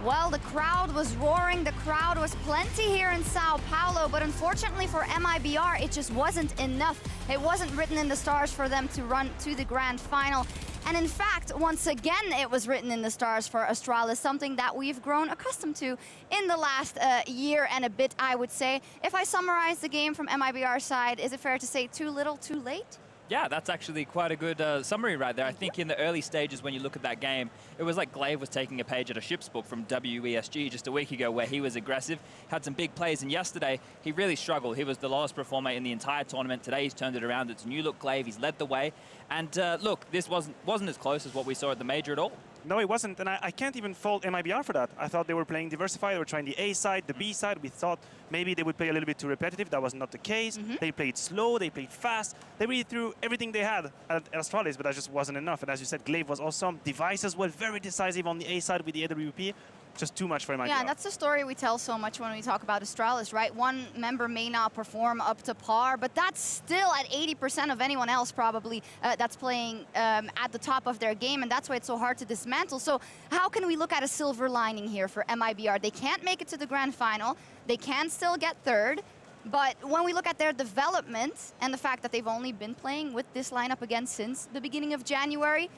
Well, the crowd was roaring, the crowd was plenty here in Sao Paulo, but unfortunately for MIBR, it just wasn't enough. It wasn't written in the stars for them to run to the grand final. And in fact, once again, it was written in the stars for ASTRALIS, something that we've grown accustomed to in the last year and a bit, I would say. If I summarize the game from MIBR's side, is it fair to say too little, too late? Yeah, that's actually quite a good summary right there. I think in the early stages when you look at that game, it was like Glaive was taking a page at a ship's book from WESG just a week ago where he was aggressive, had some big plays, and yesterday he really struggled. He was the lowest performer in the entire tournament. Today he's turned it around. It's a new look Glaive, he's led the way. And look, this wasn't as close as what we saw at the major at all. No, it wasn't, and I can't even fault MIBR for that. I thought they were playing diversified, they were trying the A side, the B side. We thought maybe they would play a little bit too repetitive. That was not the case. They played slow, they played fast. They really threw everything they had at ASTRALIS, but that just wasn't enough. And as you said, Glaive was awesome. Devices were very decisive on the A side with the AWP. Just too much for MIBR. Yeah, and that's the story we tell so much when we talk about ASTRALIS, right? One member may not perform up to par, but that's still at 80% of anyone else probably that's playing at the top of their game, and that's why it's so hard to dismantle. So how can we look at a silver lining here for MIBR? They can't make it to the grand final. They can still get third. But when we look at their development and the fact that they've only been playing with this lineup again since the beginning of January,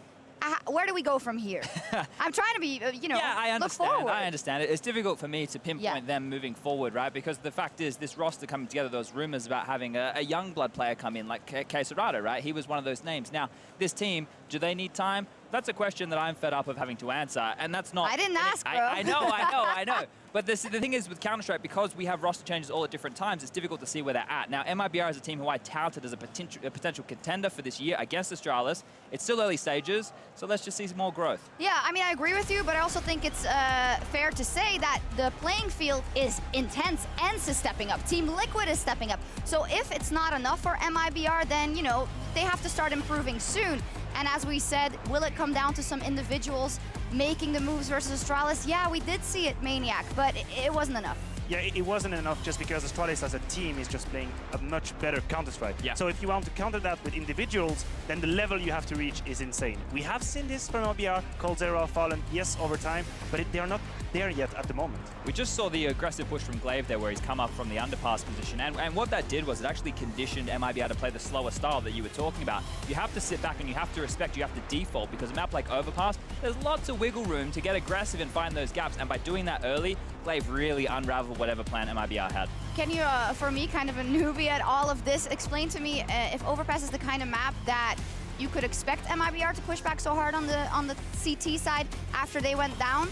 where do we go from here? I'm trying to be, you know, yeah, look forward. I understand it. It's difficult for me to pinpoint them moving forward, right? Because the fact is, this roster coming together, those rumors about having a young blood player come in, like Csgo, right? He was one of those names. Now, this team, do they need time? That's a question that I'm fed up of having to answer, and that's not... I didn't ask, bro. I know. But the thing is, with Counter-Strike, because we have roster changes all at different times, it's difficult to see where they're at. Now, MIBR is a team who I touted as a potential contender for this year against ASTRALIS. It's still early stages, so let's just see some more growth. Yeah, I mean, I agree with you, but I also think it's fair to say that the playing field is intense. ENCE is stepping up. Team Liquid is stepping up. So if it's not enough for MIBR, then, you know, they have to start improving soon. And as we said, will it come down to some individuals making the moves versus ASTRALIS? Yeah, we did see it, Maniac, but it wasn't enough. Yeah, it wasn't enough just because ASTRALIS as a team is just playing a much better Counter-Strike. Yeah. So if you want to counter that with individuals, then the level you have to reach is insane. We have seen this from MIBR, Cold Zero, Fallen, yes, over time, but they are not there yet at the moment. We just saw the aggressive push from Glaive there where he's come up from the underpass position, and what that did was it actually conditioned MIBR to play the slower style that you were talking about. You have to sit back and you have to respect, you have to default, because a map like Overpass, there's lots of wiggle room to get aggressive and find those gaps, and by doing that early, Glaive really unraveled whatever plan MIBR had. Can you, for me, kind of a newbie at all of this, explain to me if Overpass is the kind of map that you could expect MIBR to push back so hard on the CT side after they went down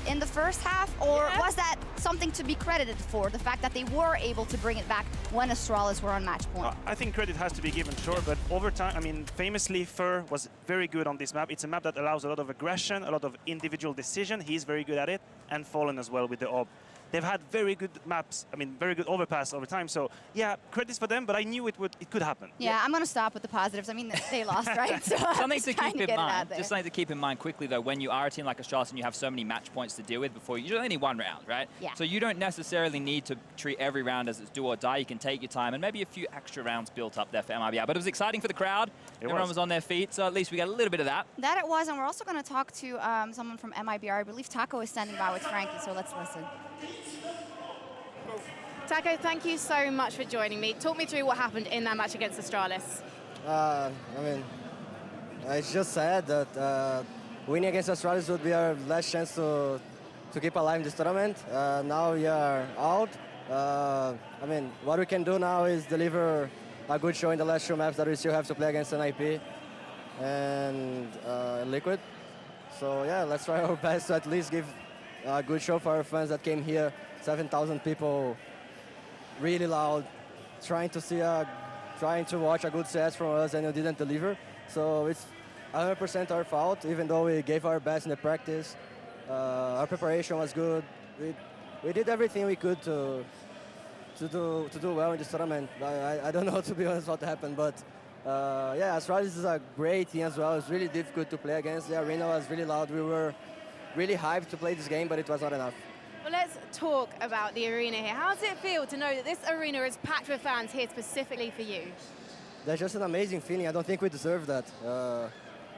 in the first half, or was that something to be credited for, the fact that they were able to bring it back when ASTRALIS were on match point? I think credit has to be given, sure, but over time, I mean, famously, Fur was very good on this map. It's a map that allows a lot of aggression, a lot of individual decision. He's very good at it, and Fallen as well with the AWP. They've had very good maps, I mean, very good overpass over time. So, yeah, credits for them, but I knew it could happen. Yeah, I'm going to stop with the positives. I mean, they lost, right? So something to keep in mind. Just something to keep in mind quickly, though, when you are a team like ASTRALIS and you have so many match points to deal with before you only need one round, right? Yeah. So you don't necessarily need to treat every round as it's do or die. You can take your time, and maybe a few extra rounds built up there for MIBR. But it was exciting for the crowd. Everyone was on their feet, so at least we got a little bit of that. That it was, and we're also going to talk to someone from MIBR. I believe Taco is standing by with Frankie, so let's listen. Taco, thank you so much for joining me. Talk me through what happened in that match against ASTRALIS. I mean, it's just sad that winning against ASTRALIS would be our last chance to keep alive in this tournament. Now we are out. I mean, what we can do now is deliver a good show in the last two maps that we still have to play against NiP and Liquid. So yeah, let's try our best to at least give a good show for our fans that came here. 7,000 people, really loud, trying to watch a good set from us, and we didn't deliver. So it's 100% our fault, even though we gave our best in the practice. Our preparation was good. We did everything we could to do well in this tournament. I don't know, to be honest, what happened, but yeah, ASTRALIS is a great team as well. It's really difficult to play against. The arena was really loud. We were really hyped to play this game, but it was not enough. Well, let's talk about the arena here. How does it feel to know that this arena is packed with fans here specifically for you? That's just an amazing feeling. I don't think we deserve that.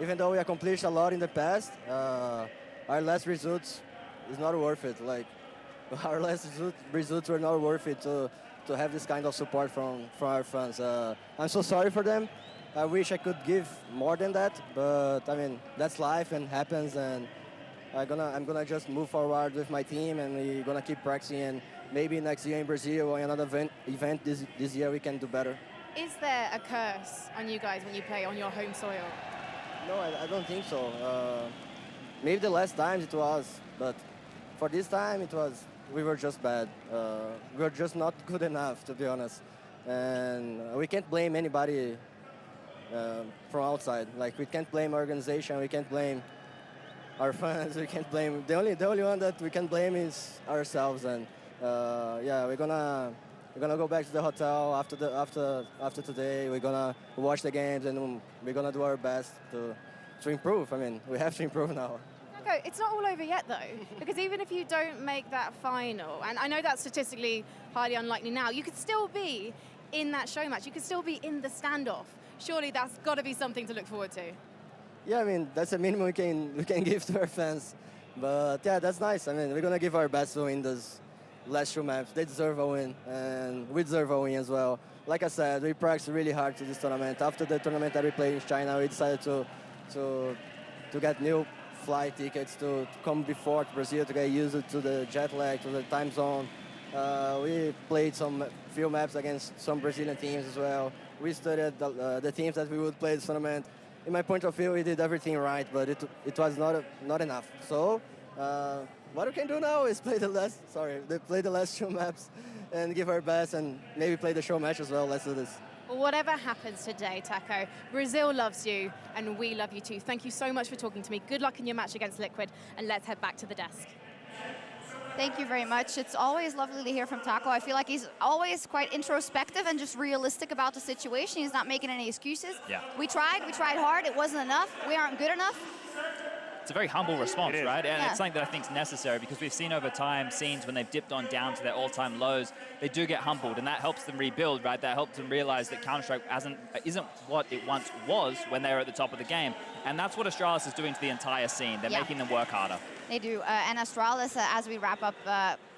Even though we accomplished a lot in the past, our last results not worth it. Like our last results were not worth it to have this kind of support from our fans. I'm so sorry for them. I wish I could give more than that, but I mean that's life and happens, and I'm gonna just move forward with my team, and we're gonna keep practicing, and maybe next year in Brazil or another event this year we can do better. Is there a curse on you guys when you play on your home soil? No, I don't think so. Maybe the last times it was, but for this time we were just bad. We were just not good enough, to be honest, and we can't blame anybody from outside. Like we can't blame our organization, we can't blame our fans, we can't blame. The only one that we can blame is ourselves. And yeah, we're gonna go back to the hotel after today. We're gonna watch the games, and we're gonna do our best to improve. I mean, we have to improve now. Okay, it's not all over yet though, because even if you don't make that final, and I know that's statistically highly unlikely now, you could still be in that show match. You could still be in the standoff. Surely that's got to be something to look forward to. Yeah, I mean, that's a minimum we can give to our fans. But yeah, that's nice. I mean, we're gonna give our best to win those last two maps. They deserve a win, and we deserve a win as well. Like I said, we practiced really hard to this tournament. After the tournament that we played in China, we decided to get new flight tickets to come before to Brazil to get used to the jet lag, to the time zone. We played some few maps against some Brazilian teams as well. We studied the teams that we would play this tournament. In my point of view, we did everything right, but it was not enough. So what we can do now is play the last two maps and give our best, and maybe play the show match as well. Let's do this. Well, whatever happens today, Taco, Brazil loves you, and we love you too. Thank you so much for talking to me. Good luck in your match against Liquid, and let's head back to the desk. Thank you very much. It's always lovely to hear from Taco. I feel like he's always quite introspective and just realistic about the situation. He's not making any excuses. Yeah. We tried hard. It wasn't enough. We aren't good enough. It's a very humble response, right? And Yeah. it's something that I think is necessary, because we've seen over time scenes when they've dipped on down to their all-time lows, they do get humbled, and that helps them rebuild, right? That helps them realize that Counter-Strike isn't what it once was when they were at the top of the game. And that's what Astralis is doing to the entire scene. They're making them work harder. They do. And Astralis, as we wrap up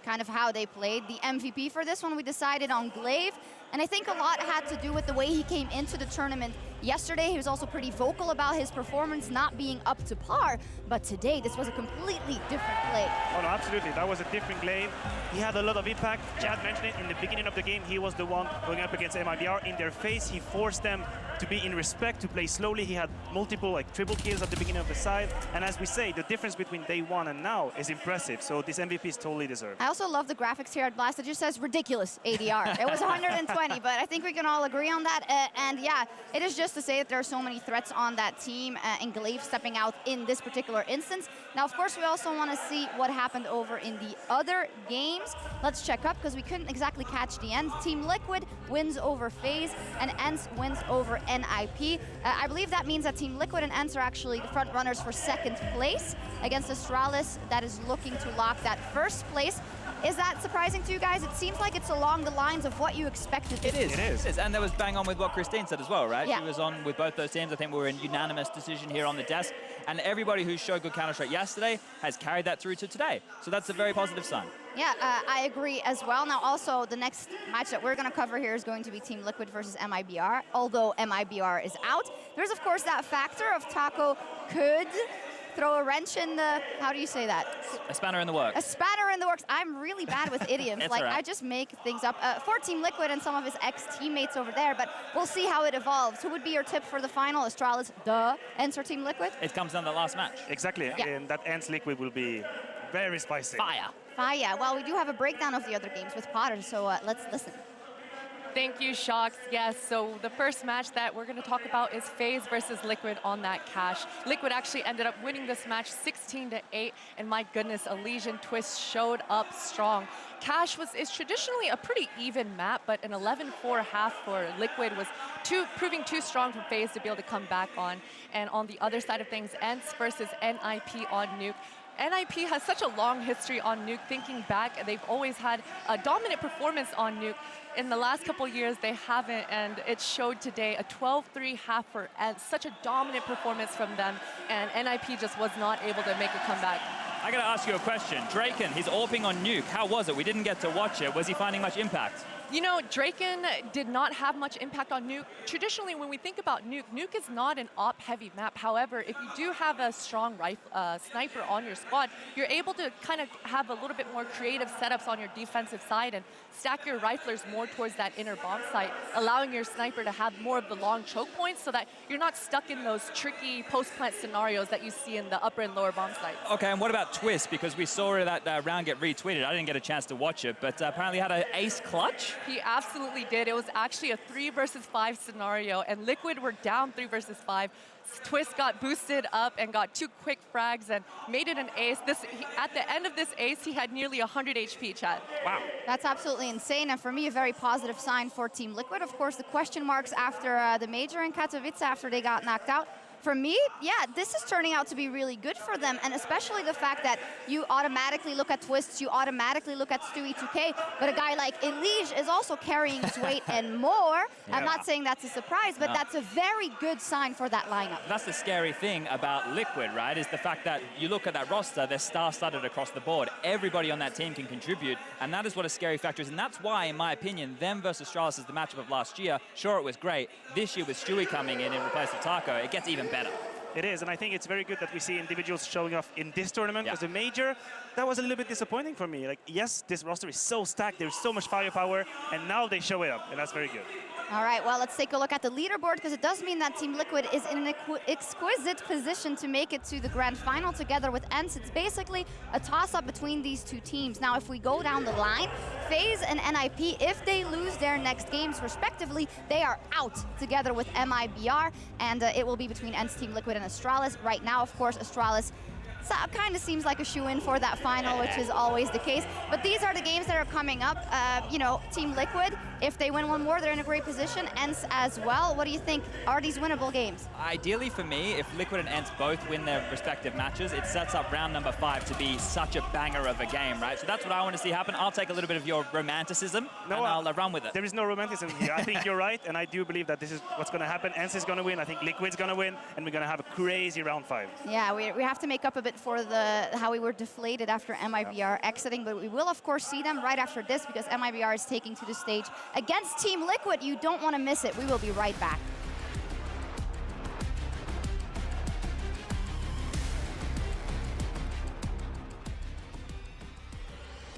kind of how they played, the MVP for this one, we decided on Glaive. And I think a lot had to do with the way he came into the tournament. Yesterday, he was also pretty vocal about his performance not being up to par. But today, this was a completely different play. Oh, no, absolutely. That was a different Glaive. He had a lot of impact. Chad mentioned it in the beginning of the game. He was the one going up against MIBR in their face. He forced them to be in respect, to play slowly. He had multiple triple kills at the beginning of the side. And as we say, the difference between day one and now is impressive. So this MVP is totally deserved. I also love the graphics here at Blast. It just says ridiculous ADR. It was 120, but I think we can all agree on that. And yeah, it is just to say that there are so many threats on that team, and Glaive stepping out in this particular instance. Now, of course, we also want to see what happened over in the other games. Let's check up, because we couldn't exactly catch the end. Team Liquid wins over FaZe, and ENCE wins over NiP. I believe that means that Team Liquid and ENCE are actually the front runners for second place against Astralis, that is looking to lock that first place. Is that surprising to you guys? It seems like it's along the lines of what you expected. It is. And that was bang on with what Christine said as well, right? Yeah. She was on with both those teams. I think we were in unanimous decision here on the desk. And everybody who showed good Counter-Strike yesterday has carried that through to today. So that's a very positive sign. Yeah, I agree as well. Now, also, the next match that we're going to cover here is going to be Team Liquid versus MIBR, although MIBR is out. There's, of course, that factor of Taco could throw a wrench in the, how do you say that? A spanner in the works. A spanner in the works. I'm really bad with idioms. Like, right. I just make things up. For Team Liquid and some of his ex-teammates over there, but we'll see how it evolves. Who would be your tip for the final? Astralis, ENCE or Team Liquid? It comes down to the last match. Exactly. Yeah. And that ENCE Liquid will be very spicy. Fire. Fire. Well, we do have a breakdown of the other games with Potter, so let's listen. Thank you, Shocks. Yes, so the first match that we're going to talk about is FaZe versus Liquid on that cash. Liquid actually ended up winning this match 16-8, and my goodness, Elysian Twist showed up strong. Cash is traditionally a pretty even map, but an 11-4 half for Liquid was proving too strong for FaZe to be able to come back on. And on the other side of things, ENCE versus NiP on Nuke. NiP has such a long history on Nuke. Thinking back, they've always had a dominant performance on Nuke. In the last couple of years, they haven't, and it showed today a 12-3 half for ENCE. Such a dominant performance from them, and NiP just was not able to make a comeback. I got to ask you a question. Draken, he's AWPing on Nuke. How was it? We didn't get to watch it. Was he finding much impact? You know, Draken did not have much impact on Nuke. Traditionally, when we think about Nuke, Nuke is not an AWP-heavy map. However, if you do have a strong sniper on your squad, you're able to kind of have a little bit more creative setups on your defensive side and stack your riflers more towards that inner bomb site, allowing your sniper to have more of the long choke points so that you're not stuck in those tricky post-plant scenarios that you see in the upper and lower bomb sites. Okay, and what about Twist? Because we saw that round get retweeted. I didn't get a chance to watch it, but apparently had an ace clutch. He absolutely did. It was actually a 3 versus 5 scenario, and Liquid were down 3 versus 5. Twist got boosted up and got 2 quick frags and made it an ace. At the end of this ace, he had nearly 100 HP, Chad. Wow. That's absolutely insane, and for me, a very positive sign for Team Liquid. Of course, the question marks after the major in Katowice after they got knocked out. For me, yeah, this is turning out to be really good for them, and especially the fact that you automatically look at Twists, you automatically look at Stewie2K, but a guy like Elige is also carrying his weight and more. Yeah. I'm not saying that's a surprise, but that's a very good sign for that lineup. That's the scary thing about Liquid, right, is the fact that you look at that roster, they're star-studded across the board. Everybody on that team can contribute, and that is what a scary factor is, and that's why, in my opinion, them versus ASTRALIS is the matchup of last year. Sure, it was great. This year with Stewie coming in replace of Taco, it gets even better. It is, and I think it's very good that we see individuals showing off in this tournament. As a major, that was a little bit disappointing for me. Like, yes, this roster is so stacked, there's so much firepower, and now they show it up, and that's very good. All right, well, let's take a look at the leaderboard, because it does mean that Team Liquid is in an exquisite position to make it to the grand final together with ENCE. It's basically a toss-up between these two teams. Now, if we go down the line, FaZe and NiP, if they lose their next games respectively, they are out together with MIBR, and it will be between ENCE, Team Liquid, and ASTRALIS. Right now, of course, ASTRALIS kind of seems like a shoe-in for that final, which is always the case. But these are the games that are coming up. You know, Team Liquid, if they win one more, they're in a great position. ENCE as well. What do you think? Are these winnable games? Ideally for me, if Liquid and ENCE both win their respective matches, it sets up round number 5 to be such a banger of a game, right? So that's what I want to see happen. I'll take a little bit of your romanticism and I'll run with it. There is no romanticism here. I think you're right, and I do believe that this is what's going to happen. ENCE is going to win. I think Liquid's going to win, and we're going to have a crazy round 5. Yeah, we have to make up a bit for how we were deflated after MIBR exiting, but we will of course see them right after this because MIBR is taking to the stage against Team Liquid. You don't want to miss it. We will be right back.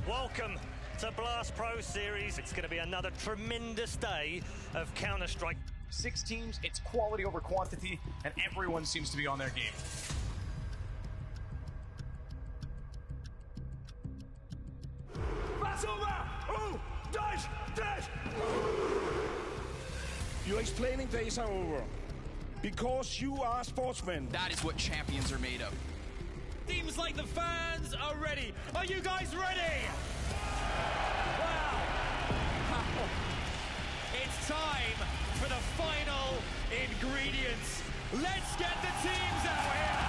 Welcome to BlastPro Series. It's going to be another tremendous day of Counter-Strike. 6 teams, it's quality over quantity, and everyone seems to be on their game. Your explaining days are over. Because you are sportsmen. That is what champions are made of. Seems like the fans are ready. Are you guys ready? Wow. It's time for the final ingredients. Let's get the teams out here.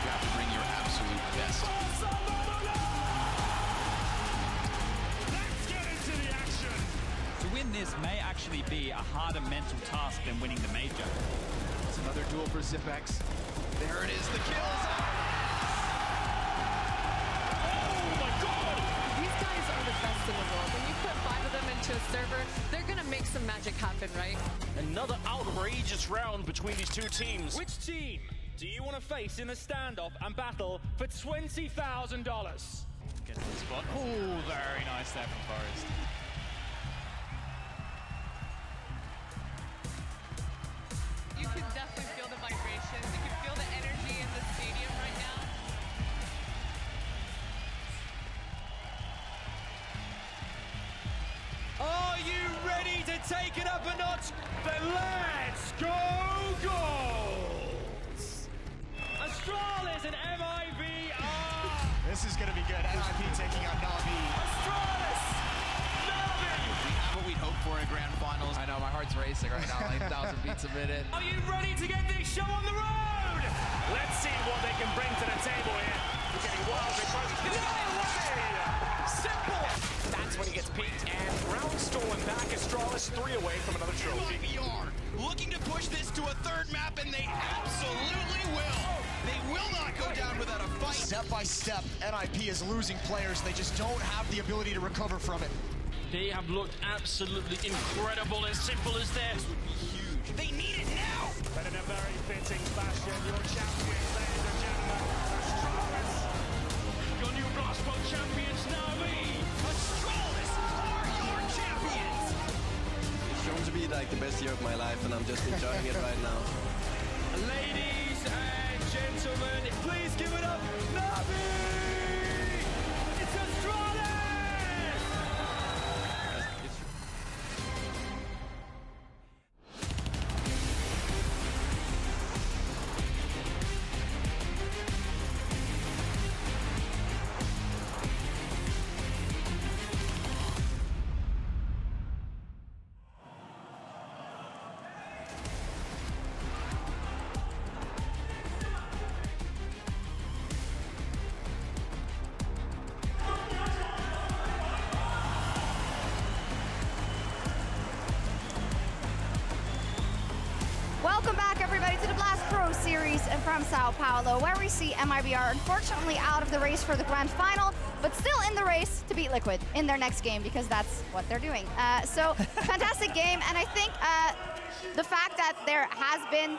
You have to bring your absolute best. Let's get into the action. To win this may actually be a harder mental task than winning the major. It's another duel for Zipex. There it is, the kills. Oh my God! These guys are the best in the world. When you put 5 of them into a server, they're gonna make some magic happen, right? Another outrageous round between these two teams. Which team do you want to face in a standoff and battle for $20,000? Gets the spot. Oh, very nice there from Forest. You can definitely feel the vibrations. You can feel the energy in the stadium right now. Are you ready to take it up a notch? Then let's go goals! ASTRALIS and MIBR! This is going to be good. NiP taking on Na'Vi. ASTRALIS! Na'Vi! We have what we'd hoped for in grand finals. I know, my heart's racing right now, like 1,000 beats a minute. Are you ready to get this show on the road? Let's see what they can bring to the table here. We're getting wild and close. No way! Simple! That's when he gets peaked, and round stolen back. ASTRALIS 3 away from another trophy. MIBR looking to push this to a third map, and they absolutely will. They will not go down without a fight. Step by step, NiP is losing players. They just don't have the ability to recover from it. They have looked absolutely incredible, as simple as that. This would be huge. They need it now. But in a very fitting fashion, your champions, ladies and gentlemen, ASTRALIS. Your new BlastPro champions now be ASTRALIS are your champions. It's shown to be like the best year of my life, and I'm just enjoying it right now. Ladies and gentlemen, please give it up, Navi! It's ASTRALIS! Welcome back, everybody, to the BlastPro series from Sao Paulo, where we see MIBR unfortunately out of the race for the grand final, but still in the race to beat Liquid in their next game, because that's what they're doing. So, fantastic game, and I think the fact that there has been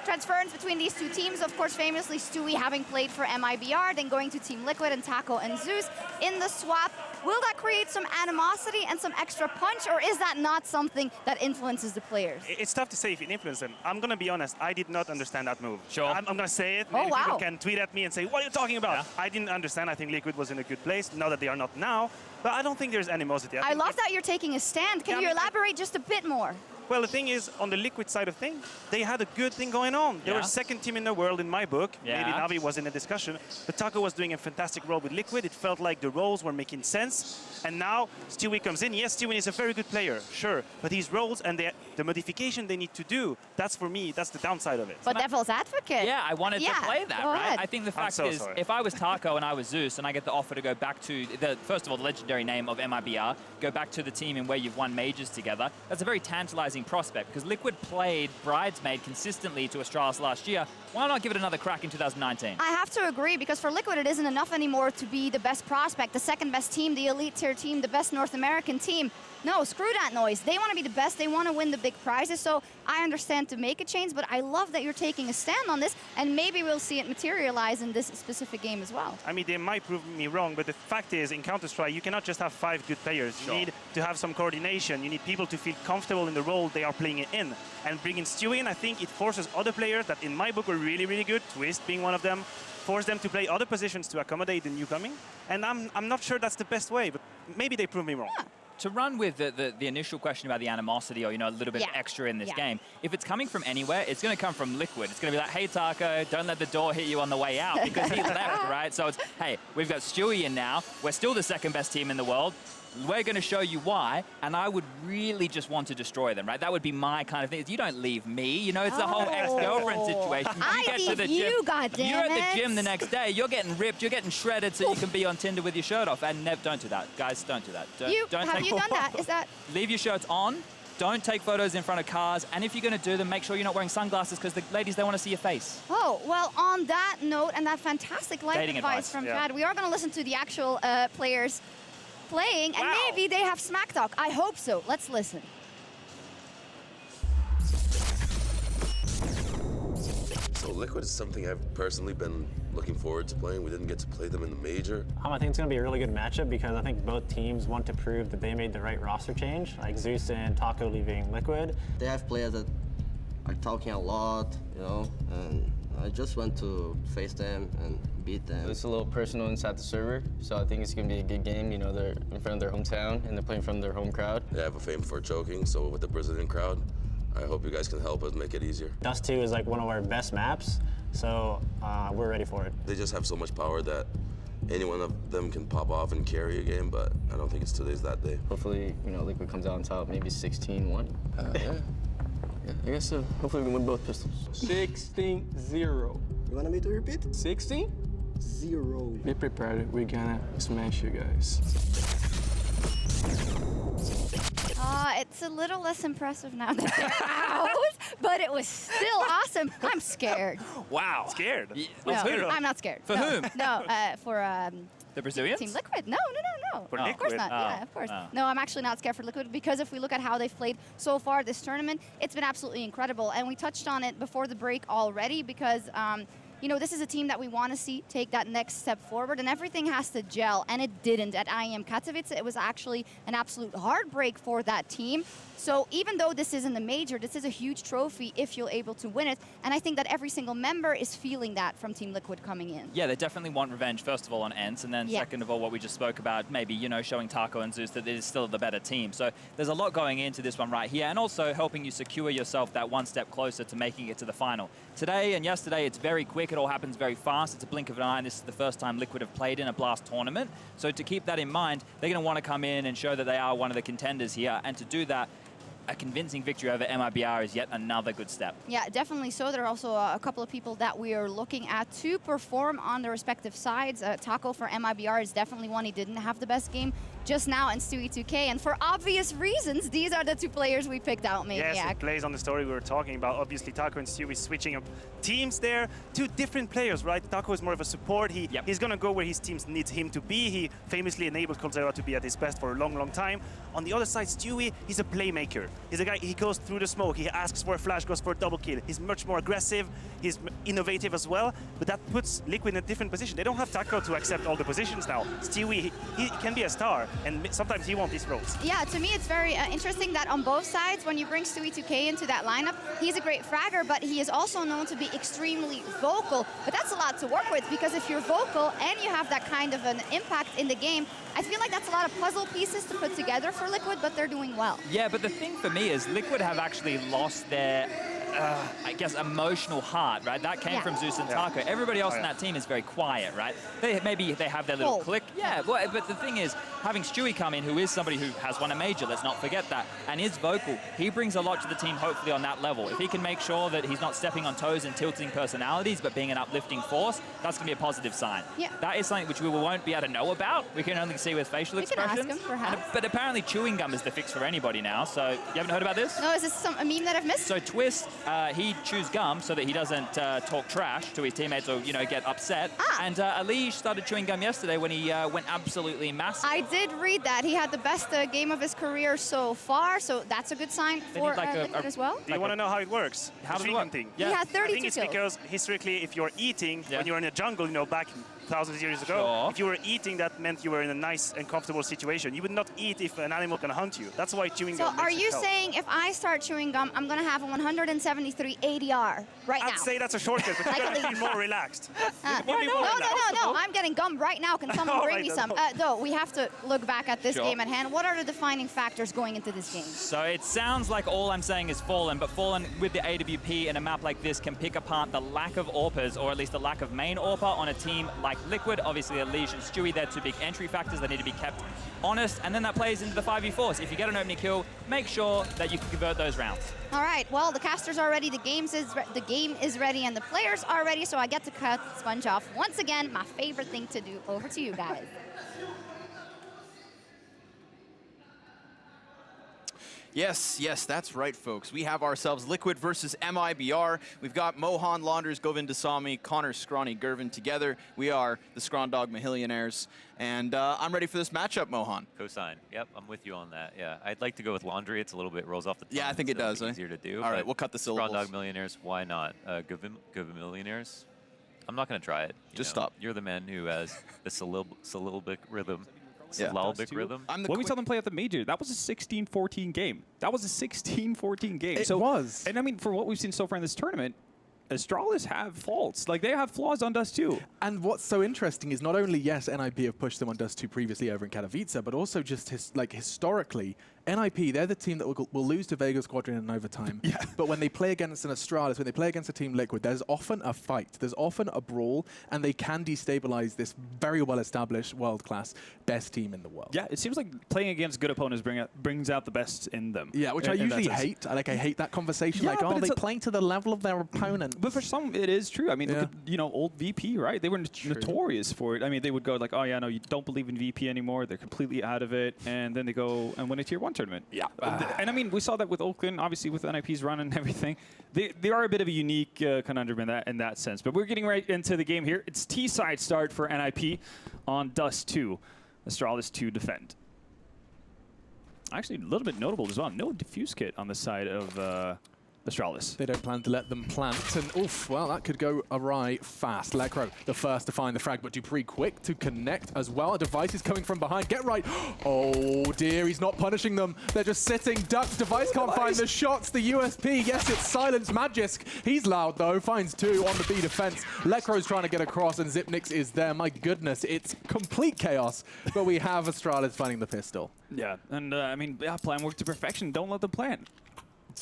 transference between these two teams, of course, famously Stewie having played for MIBR, then going to Team Liquid and Taco and Zeus in the swap. Will that create some animosity and some extra punch, or is that not something that influences the players? It's tough to say if it influenced them. I'm going to be honest, I did not understand that move. Sure. I'm going to say it. Oh, Maybe wow. people can tweet at me and say, what are you talking about? Yeah. I didn't understand. I think Liquid was in a good place. Now that they are not now. But I don't think there's animosity. I love that you're taking a stand. Can you elaborate just a bit more? Well, the thing is, on the Liquid side of things, they had a good thing going on. They were second team in the world in my book. Yeah. Maybe Navi was in a discussion. But Taco was doing a fantastic role with Liquid. It felt like the roles were making sense. And now Stewie comes in. Yes, Stewie is a very good player, sure. But his roles and the modification they need to do, that's for me, that's the downside of it. But devil's advocate. Yeah, I wanted to play that, go right? ahead. I think the fact so is, sorry. if I was Taco and I was Zeus and I get the offer to go back to, first of all, the legendary name of MIBR, go back to the team in where you've won majors together, that's a very tantalizing prospect, because Liquid played Bridesmaid consistently to ASTRALIS last year. Why not give it another crack in 2019? I have to agree, because for Liquid it isn't enough anymore to be the best prospect, the second best team, the elite tier team, the best North American team. No, screw that noise. They want to be the best. They want to win the big prizes. So I understand to make a change, but I love that you're taking a stand on this, and maybe we'll see it materialize in this specific game as well. I mean, they might prove me wrong, but the fact is, in Counter-Strike, you cannot just have 5 good players. Sure. You need to have some coordination. You need people to feel comfortable in the role they are playing it in. And bringing Stewie in, I think it forces other players that in my book were really, really good, Twist being one of them, force them to play other positions to accommodate the newcoming. And I'm not sure that's the best way, but maybe they prove me wrong. Yeah. To run with the initial question about the animosity, or, you know, a little bit extra in this game, if it's coming from anywhere, it's going to come from Liquid. It's going to be like, hey, Taco, don't let the door hit you on the way out, because he left, right? So it's, hey, we've got Stewie in now. We're still the second best team in the world. We're going to show you why, and I would really just want to destroy them, right? That would be my kind of thing. You don't leave me, you know, it's the whole ex-girlfriend situation. I get to leave the you, gym. goddammit. You're at the gym the next day, you're getting ripped, you're getting shredded so you can be on Tinder with your shirt off, and don't do that. Guys, don't do that. Don't Have you done that? Is that... Leave your shirts on. Don't take photos in front of cars. And if you're going to do them, make sure you're not wearing sunglasses, because the ladies, they want to see your face. Oh, well, on that note and that fantastic life Dating advice from Chad, we are going to listen to the actual players playing, and maybe they have smack talk. I hope so. Let's listen. So Liquid is something I've personally been looking forward to playing. We didn't get to play them in the major. I think it's going to be a really good matchup, because I think both teams want to prove that they made the right roster change, like Zeus and Taco leaving Liquid. They have players that are talking a lot, you know, and I just want to face them and beat them. It's a little personal inside the server, so I think it's going to be a good game. You know, they're in front of their hometown, and they're playing from their home crowd. They have a fame for choking, so with the Brazilian crowd, I hope you guys can help us make it easier. Dust 2 is like one of our best maps, so we're ready for it. They just have so much power that any one of them can pop off and carry a game, but I don't think it's today's that day. Hopefully, you know, Liquid comes out on top, maybe 16-1. Yeah, I guess so. Hopefully we win both pistols. 16-0. You want me to repeat? 16-0. Be prepared. We're gonna smash you guys. It's a little less impressive now that they're out. but it was still awesome. I'm scared. Wow. Scared? No, I'm not scared. For no. whom? No, for the Brazilians? Team Liquid. No. For Of course not. Yeah, of course. No, I'm actually not scared for Liquid because if we look at how they've played so far this tournament, it's been absolutely incredible. And we touched on it before the break already because you know, this is a team that we want to see take that next step forward, and everything has to gel, and it didn't at IEM Katowice. It was actually an absolute heartbreak for that team. So even though this isn't a major, this is a huge trophy if you're able to win it, and I think that every single member is feeling that from Team Liquid coming in. Yeah, they definitely want revenge, first of all, on ENCE, and then second of all, what we just spoke about, maybe, you know, showing Taco and Zeus that it is still the better team. So there's a lot going into this one right here, and also helping you secure yourself that one step closer to making it to the final. Today and yesterday, it's very quick. It all happens very fast. It's a blink of an eye, and this is the first time Liquid have played in a Blast tournament. So to keep that in mind, they're going to want to come in and show that they are one of the contenders here, and to do that, a convincing victory over MIBR is yet another good step. Yeah, definitely so. There are also a couple of people that we are looking at to perform on their respective sides. Taco for MIBR is definitely one. He didn't have the best game just now, and Stewie2K. And for obvious reasons, these are the two players we picked out, Maniac. Yes, it plays on the story we were talking about. Obviously, Taco and Stewie switching up teams there. Two different players, right? Taco is more of a support. He's going to go where his teams need him to be. He famously enabled Coldzera to be at his best for a long, long time. On the other side, Stewie, he's a playmaker. He's a guy, he goes through the smoke. He asks for a flash, goes for a double kill. He's much more aggressive. He's innovative as well. But that puts Liquid in a different position. They don't have Taco to accept all the positions now. Stewie, he can be a star, and sometimes he won't these roles. Yeah, to me it's very interesting that on both sides, when you bring Stewie2K into that lineup, he's a great fragger, but he is also known to be extremely vocal. But that's a lot to work with, because if you're vocal and you have that kind of an impact in the game, I feel like that's a lot of puzzle pieces to put together for Liquid, but they're doing well. Yeah, but the thing for me is Liquid have actually lost their, I guess, emotional heart, right? That came from Zeus and Taco. Everybody else in that team is very quiet, right? Maybe they have their little click. Yeah, well, but the thing is, having Stewie come in, who is somebody who has won a major, let's not forget that, and is vocal, he brings a lot to the team, hopefully, on that level. If he can make sure that he's not stepping on toes and tilting personalities, but being an uplifting force, that's going to be a positive sign. Yeah. That is something which we won't be able to know about. We can only see with facial expressions. Can ask him, perhaps. But apparently chewing gum is the fix for anybody now, so you haven't heard about this? No, is this a meme that I've missed? So Twist, he chews gum so that he doesn't talk trash to his teammates or, you know, get upset. And Alige started chewing gum yesterday when he went absolutely massive. I did read that. He had the best game of his career so far, so that's a good sign for Liquid as well. Do you want to know how it works? How does it work? Thing. Yeah. He had 32 I think it's kills. because historically, if you're eating, when you're in a jungle, you know, back thousands of years ago, if you were eating, that meant you were in a nice and comfortable situation. You would not eat if an animal can hunt you. That's why chewing gum So are makes you it help. saying if I start chewing gum, I'm going to have a 173 ADR right now? I'd say that's a shortcut, but you're going to feel more relaxed. No, I'm getting gum right now. Can someone bring me Alright, some? Though, we have to look back at this Sure. game at hand. What are the defining factors going into this game? So it sounds like all I'm saying is Fallen, but Fallen with the AWP in a map like this can pick apart the lack of AWPers, or at least the lack of main AWPer on a team like Liquid. Obviously, Alige and Stewie, they're two big entry factors that need to be kept honest, and then that plays into the 5v4. So if you get an opening kill, make sure that you can convert those rounds. All right, well, the casters are ready, the game is ready, and the players are ready, so I get to cut Sponge off once again. My favorite thing to do. Over to you guys. Yes, that's right, folks. We have ourselves Liquid versus MIBR. We've got Mohan, Launders, Govindasamy, Connor, Scrawny, Gervin together. We are the Scrondog Mahillionaires. And I'm ready for this matchup, Mohan. Cosign. Yep, I'm with you on that. Yeah, I'd like to go with Laundry. It's a little bit rolls off the tongue. Yeah, I think it does. Easier to do. All right, we'll cut the syllables. Scrondog Millionaires, why not? Millionaires? I'm not going to try it. Just stop. You're the man who has the syllabic rhythm. Yeah. Syllabic rhythm. When we saw them play at the major, that was a 16-14 game. That was a 16-14 game. It was. And I mean, for what we've seen so far in this tournament, Astralis have faults. Like, they have flaws on Dust 2. And what's so interesting is not only, yes, NiP have pushed them on Dust 2 previously over in Katowice, but also just historically, NiP, they're the team that will lose to Vega Squadron in overtime. Yeah. But when they play against an Astralis, when they play against a Team Liquid, there's often a fight. There's often a brawl, and they can destabilize this very well-established, world-class, best team in the world. Yeah, it seems like playing against good opponents brings out the best in them. Yeah, which I usually hate. I hate that conversation. Yeah, like, oh, they playing to the level of their opponent. But for some, it is true. I mean, look at, old VP, right? They were notorious for it. I mean, they would go like, oh, yeah, no, you don't believe in VP anymore. They're completely out of it. And then they go and win a Tier 1 1 tournament. Yeah. And I mean, we saw that with Oakland, obviously with NiP's run and everything. They are a bit of a unique conundrum in that sense. But we're getting right into the game here. It's T-side start for NiP on Dust 2. Astralis to defend. Actually, a little bit notable as well. No diffuse kit on the side of Astralis. They don't plan to let them plant, and oof, well, that could go awry fast. Lecro, the first to find the frag, but dupreeh quick to connect as well. A device is coming from behind. Get right. Oh dear, he's not punishing them. They're just sitting ducks. Device can't find the shots. The USP, yes, it's Silence Magisk. He's loud though, finds 2 on the B defense. Lecro's trying to get across, and Zipnix is there. My goodness, it's complete chaos, but we have Astralis finding the pistol. Yeah, and I mean, plan worked to perfection. Don't let them plan.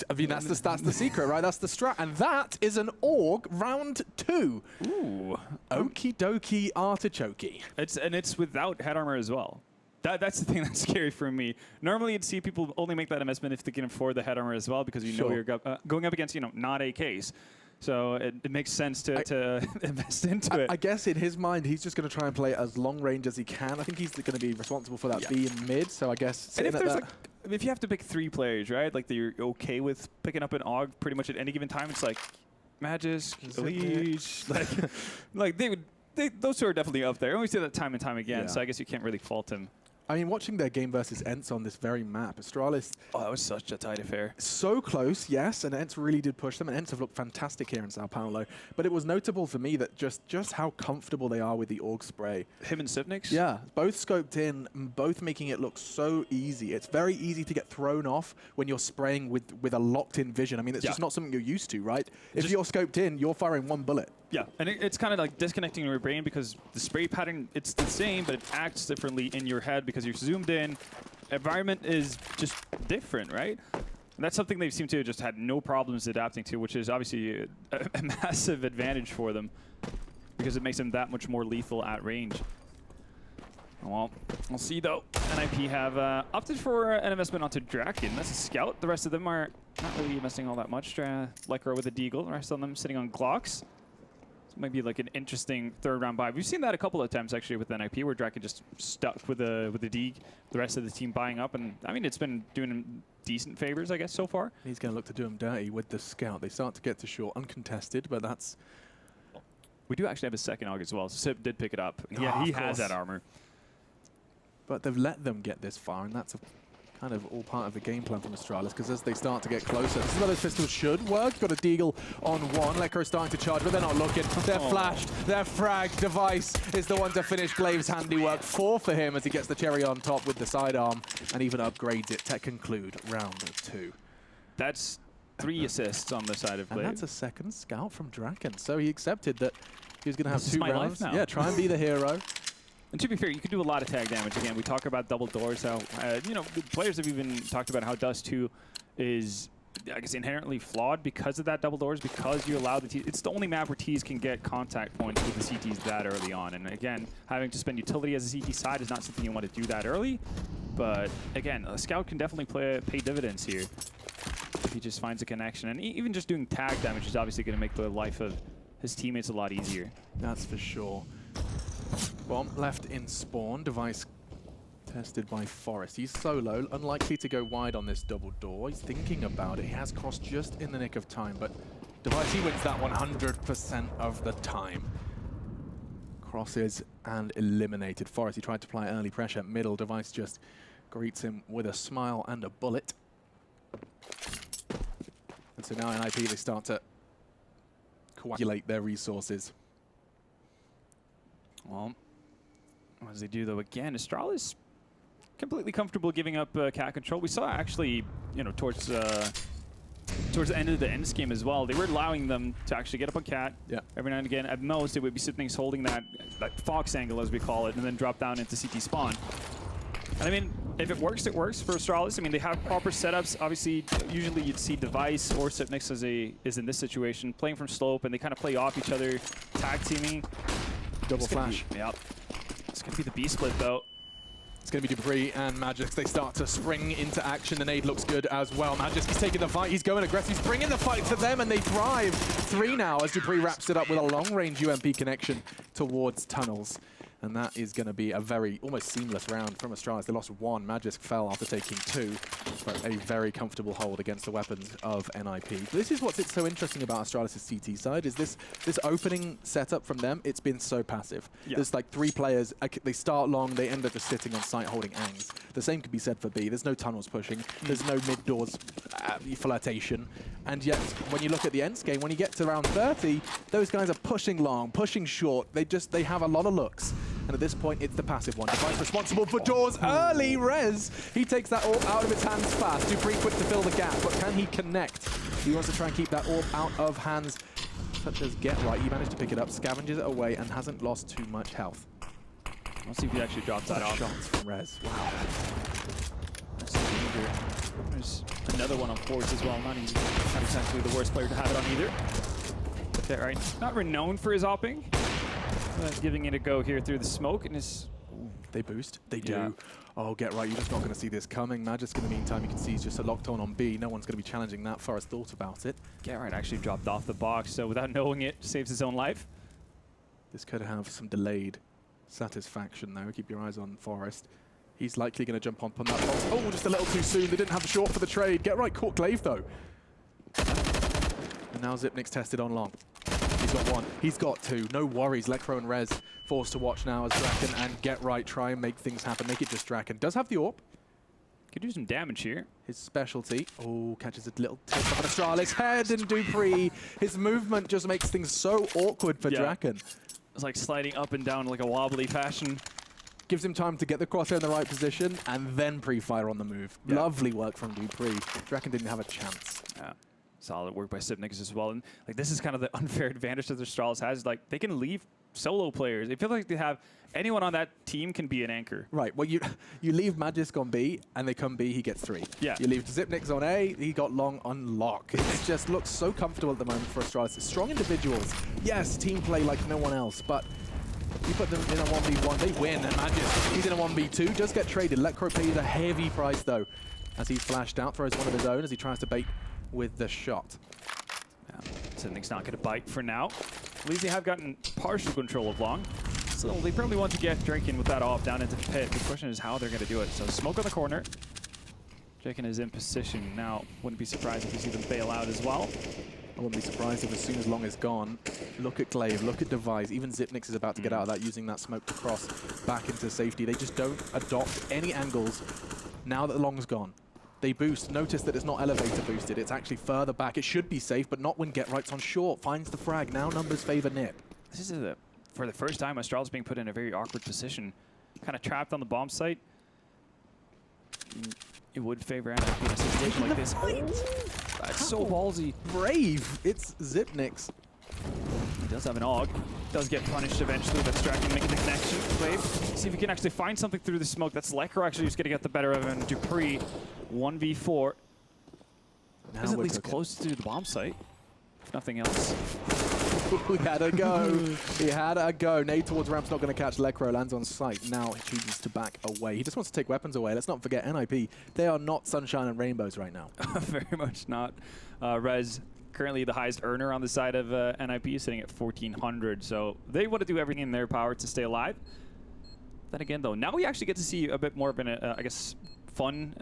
I mean, that's the secret, right? That's the strat. And that is an AUG round 2. Ooh. Okie dokie artichokey. It's without head armor as well. That's the thing that's scary for me. Normally, you'd see people only make that investment if they can afford the head armor as well, because you know you're going up against, not AKs. So it makes sense to invest into it. I guess in his mind, he's just going to try and play as long range as he can. I think he's going to be responsible for that B in mid. So I guess. And if you have to pick 3 players, right? Like you're okay with picking up an AUG pretty much at any given time. It's like Magisk, Elise, those 2 are definitely up there. I always do that time and time again. So I guess you can't really fault him. I mean, watching their game versus Ents on this very map, Astralis... Oh, that was such a tight affair. So close, yes, and Ents really did push them, and Ents have looked fantastic here in Sao Paulo. But it was notable for me that just how comfortable they are with the AUG spray. Him and Sipnix? Yeah, both scoped in, both making it look so easy. It's very easy to get thrown off when you're spraying with a locked-in vision. I mean, it's just not something you're used to, right? If you're scoped in, you're firing 1 bullet. Yeah, and it's kind of like disconnecting your brain, because the spray pattern, it's the same, but it acts differently in your head because you're zoomed in. Environment is just different, right? And that's something they seem to have just had no problems adapting to, which is obviously a massive advantage for them, because it makes them that much more lethal at range. Well, we'll see though. NiP have opted for an investment onto Draken. That's a scout. The rest of them are not really investing all that much. Lecro with a Deagle. The rest of them sitting on Glocks. Might be like an interesting 3rd round buy. We've seen that a couple of times actually with NiP, where Draken just stuck with a Deeg, the rest of the team buying up, and I mean it's been doing him decent favors, I guess, so far. He's going to look to do him dirty with the scout. They start to get to short uncontested, but that's... We do actually have a second AUG as well. Sip did pick it up. Yeah, he has that armor. But they've let them get this far, and that's kind of all part of the game plan from Astralis, because as they start to get closer, this is where those pistols should work. Got a Deagle on 1. Lecro starting to charge, but they're not looking. They're flashed. They're fragged. Device is the one to finish Glaive's handiwork. 4 for him as he gets the cherry on top with the sidearm and even upgrades it to conclude round 2. That's 3 assists on the side of Glaive. And that's a second scout from Draken. So he accepted that he was going to have this 2 is my rounds. life now. Yeah, try and be the hero. And to be fair, you can do a lot of tag damage. Again, we talk about double doors. How players have even talked about how Dust 2 is, I guess, inherently flawed because of that double doors. Because you allow the T's. It's the only map where T's can get contact points with the CTs that early on. And again, having to spend utility as a CT side is not something you want to do that early. But again, a scout can definitely pay dividends here if he just finds a connection. And even just doing tag damage is obviously going to make the life of his teammates a lot easier. That's for sure. Bomb left in spawn. Device tested by Forest. He's solo, unlikely to go wide on this double door. He's thinking about it. He has crossed just in the nick of time, but Device, he wins that 100% of the time. Crosses and eliminated. Forest, he tried to apply early pressure. Middle, Device just greets him with a smile and a bullet. And so now NiP, they start to coagulate their resources. Well, what does he do though? Again, Astralis completely comfortable giving up cat control. We saw actually, towards the end of the end scheme as well, they were allowing them to actually get up on cat. Yeah. Every now and again, at most, it would be Sipnix holding that fox angle, as we call it, and then drop down into CT spawn. And I mean, if it works for Astralis. I mean, they have proper setups. Obviously, usually you'd see Device or Sipnix is in this situation, playing from slope, and they kind of play off each other, tag teaming. Double flash. Yep. It's going to be the B split, though. It's going to be dupreeh and Magisk. They start to spring into action. The nade looks good as well. Magisk is taking the fight. He's going aggressive. He's bringing the fight to them, and they thrive. 3 now as dupreeh wraps it up with a long-range UMP connection towards tunnels. And that is going to be a very almost seamless round from Astralis. They lost 1. Magisk fell after taking 2, but a very comfortable hold against the weapons of NiP. This is what's so interesting about Astralis' CT side, is this opening setup from them, it's been so passive. Yeah. There's like 3 players, they start long, they end up just sitting on site holding Angs. The same could be said for B. There's no tunnels pushing, there's no mid-doors flirtation. And yet, when you look at the ends game, when you get to round 30, those guys are pushing long, pushing short. They have a lot of looks. And at this point, it's the passive one. Device responsible for doors early. Rez, he takes that orb out of his hands fast. Dupree quick to fill the gap, but can he connect? He wants to try and keep that orb out of hands, such as Get Right. He managed to pick it up, scavenges it away, and hasn't lost too much health. Let's see if he actually drops that off. Shots from Rez. Wow. There's another one on force as well. Not exactly the worst player to have it on either. But Get Right, not renowned for his opping. Giving it a go here through the smoke, and they boost. They do. Oh, Get Right, you're just not going to see this coming. Magisk in the meantime, you can see he's just locked on B. No one's going to be challenging that. Forrest thought about it. Get Right actually dropped off the box, so without knowing it, saves his own life. This could have some delayed satisfaction though. Keep your eyes on Forrest. He's likely going to jump on that box. Oh, just a little too soon. They didn't have the short for the trade. Get Right caught Glaive though. And now Zipnik's tested on long. He's got 1. He's got 2. No worries. Lecro and Rez forced to watch now as Draken and Get Right try and make things happen. Make it just Draken. Does have the orb. Could do some damage here. His specialty. Oh, catches a little tip of Astralis' head, and Dupree. His movement just makes things so awkward for Draken. It's like sliding up and down like a wobbly fashion. Gives him time to get the crosshair in the right position and then pre-fire on the move. Lovely work from Dupree. Draken didn't have a chance. Yeah. Solid work by Sipnix as well. And like this is kind of the unfair advantage that Astralis has. Like they can leave solo players. They feel like they have anyone on that team can be an anchor. Right. Well, you leave Magisk on B and they come B, he gets 3. Yeah. You leave Zipnix on A, he got long on lock. It just looks so comfortable at the moment for Astralis. Strong individuals. Yes, team play like no one else, but you put them in a 1v1, they win, and Magisk, he's in a 1v2, does get traded. Lecro pays a heavy price though, as he's flashed out, throws one of his own as he tries to bait with the shot. Zipnik's not going to bite for now. At least they have gotten partial control of long. So they probably want to get Draken with that off down into the pit. The question is how they're going to do it. So smoke on the corner. Draken is in position now. Wouldn't be surprised if you see them bail out as well. I wouldn't be surprised if as soon as long is gone, look at Glaive, look at Device. Even Zipnix is about to get out of that, using that smoke to cross back into safety. They just don't adopt any angles now that the long's gone. They boost. Notice that it's not elevator boosted. It's actually further back. It should be safe, but not when Get Right's on short. Finds the frag. Now numbers favor NiP. This is for the first time, Astralis being put in a very awkward position. Kind of trapped on the bomb site. It would favor NiP in a situation like this. Oh, that's so ballsy. Brave. It's Zipnix. He does have an AUG. Does get punished eventually. That's Draken making the connection. Glaive. See if he can actually find something through the smoke. That's Lecro actually who's going to get the better of him. Dupree, 1v4. Now Is at least close to the bomb site, if nothing else. He had a go. He had a go. Nade towards ramp's not going to catch. Lecro lands on site. Now he chooses to back away. He just wants to take weapons away. Let's not forget NiP. They are not sunshine and rainbows right now. Very much not. Rez, currently the highest earner on the side of NiP, sitting at 1,400. So they want to do everything in their power to stay alive. Then again, though, now we actually get to see a bit more of an, I guess, fun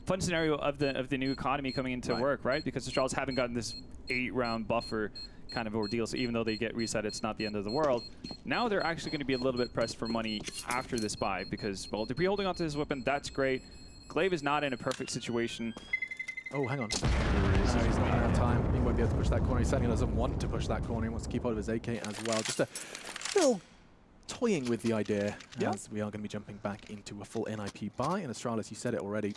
fun scenario of the new economy coming into work, right? Because the Astralis haven't gotten this 8-round buffer kind of ordeal, so even though they get reset, it's not the end of the world. Now they're actually going to be a little bit pressed for money after this buy because, well, Dupree holding onto his weapon, that's great. Glaive is not in a perfect situation. Oh, hang on. He's not going to have time. He won't be able to push that corner. He certainly doesn't want to push that corner. He wants to keep hold of his AK as well. Just a little toying with the idea as we are going to be jumping back into a full NiP buy. And Astralis, you said it already,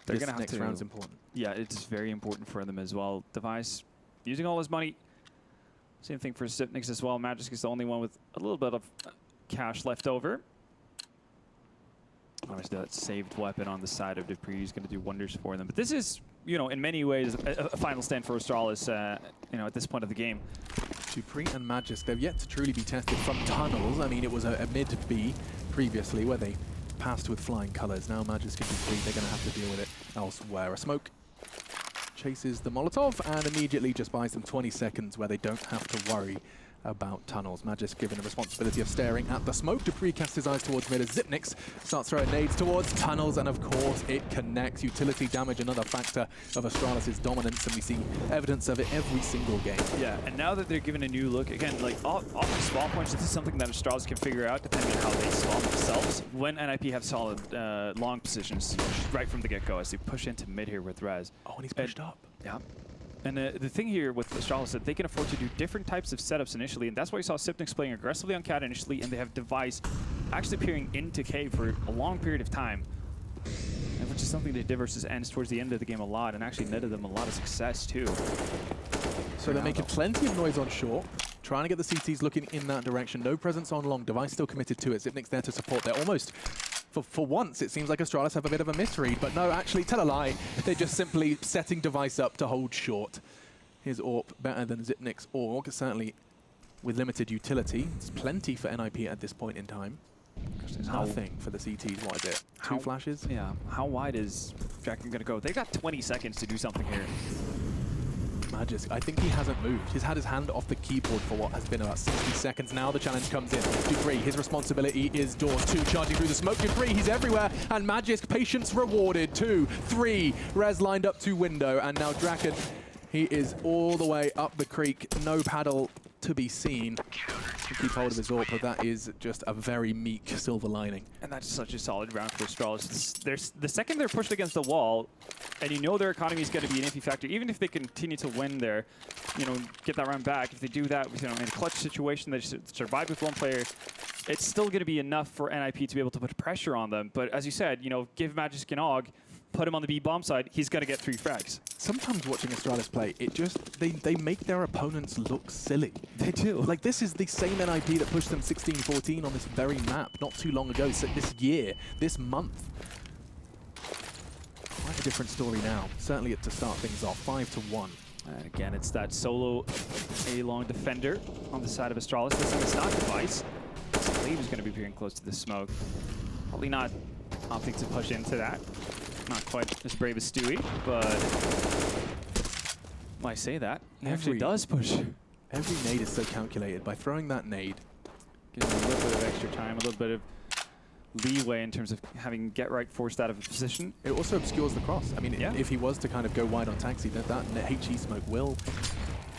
They're going to have next round's important. Yeah, it's very important for them as well. Device using all his money. Same thing for Zipnix as well. Magisk is the only one with a little bit of cash left over. Obviously, that saved weapon on the side of Dupree is going to do wonders for them. But this is, you know, in many ways, a final stand for Astralis, you know, at this point of the game. Dupree and Magisk, they've yet to truly be tested from tunnels. I mean, it was a mid-B previously where they passed with flying colors. Now Magisk and Dupree, they're going to have to deal with it elsewhere. A smoke chases the Molotov and immediately just buys them 20 seconds where they don't have to worry about tunnels. Magisk given the responsibility of staring at the smoke. Dupree casts his eyes towards mid as Zipnix starts throwing nades towards tunnels, and of course it connects. Utility damage, another factor of Astralis' dominance, and we see evidence of it every single game. Yeah, and now that they're given a new look, again, like off the spawn points, this is something that Astralis can figure out depending on how they spawn themselves. When NiP have solid long positions right from the get-go as they push into mid here with Raz. Oh, and he's pushed up. Yeah. And the thing here with Astralis is that they can afford to do different types of setups initially, and that's why you saw Zipnix playing aggressively on Cat initially, and they have Device actually peering into Cave for a long period of time, and which is something they did versus Ends towards the end of the game a lot, and actually netted them a lot of success too. So they're making plenty of noise on short, trying to get the CTs looking in that direction. No presence on long. Device still committed to it. Zipnix there to support. They're almost... For once, it seems like Astralis have a bit of a misread, but no, actually, tell a lie. They're just simply setting Device up to hold short. Here's AWP better than Zipnix Org, certainly with limited utility. It's plenty for NiP at this point in time. There's nothing for the CTs. What is it? Two flashes? Yeah. How wide is Draken going to go? They've got 20 seconds to do something here. Magisk, I think he hasn't moved. He's had his hand off the keyboard for what has been about 60 seconds. Now the challenge comes in. Dupree, his responsibility is doors 2, charging through the smoke. Dupree, he's everywhere. And Magisk, patience rewarded. 2, 3, Rez lined up to window. And now Draken, he is all the way up the creek. No paddle to be seen. To keep hold of his AWP, but that is just a very meek silver lining. And that's such a solid round for Astralis. The second they're pushed against the wall, and you know their economy is going to be an iffy factor, even if they continue to win there, get that round back. If they do that, in a clutch situation, they survive with one player, it's still going to be enough for NiP to be able to put pressure on them. But as you said, give Magisk an AUG, put him on the B bomb side, he's going to get 3 frags. Sometimes watching Astralis play, it just, they make their opponents look silly. They do. Like, this is the same NiP that pushed them 16-14 on this very map not too long ago, so this year, this month. Quite a different story now. Certainly to start things off, 5-1. And again, it's that solo A-long defender on the side of Astralis. This time it's not Device. Glaive is going to be peering close to the smoke. Probably not opting to push into that. Not quite as brave as Stewie, but when I say that, he actually does push. Every nade is so calculated. By throwing that nade, gives him a little bit of extra time, a little bit of leeway in terms of having get right forced out of a position. It also obscures the cross. I mean, if he was to kind of go wide on Taxi, that HE smoke will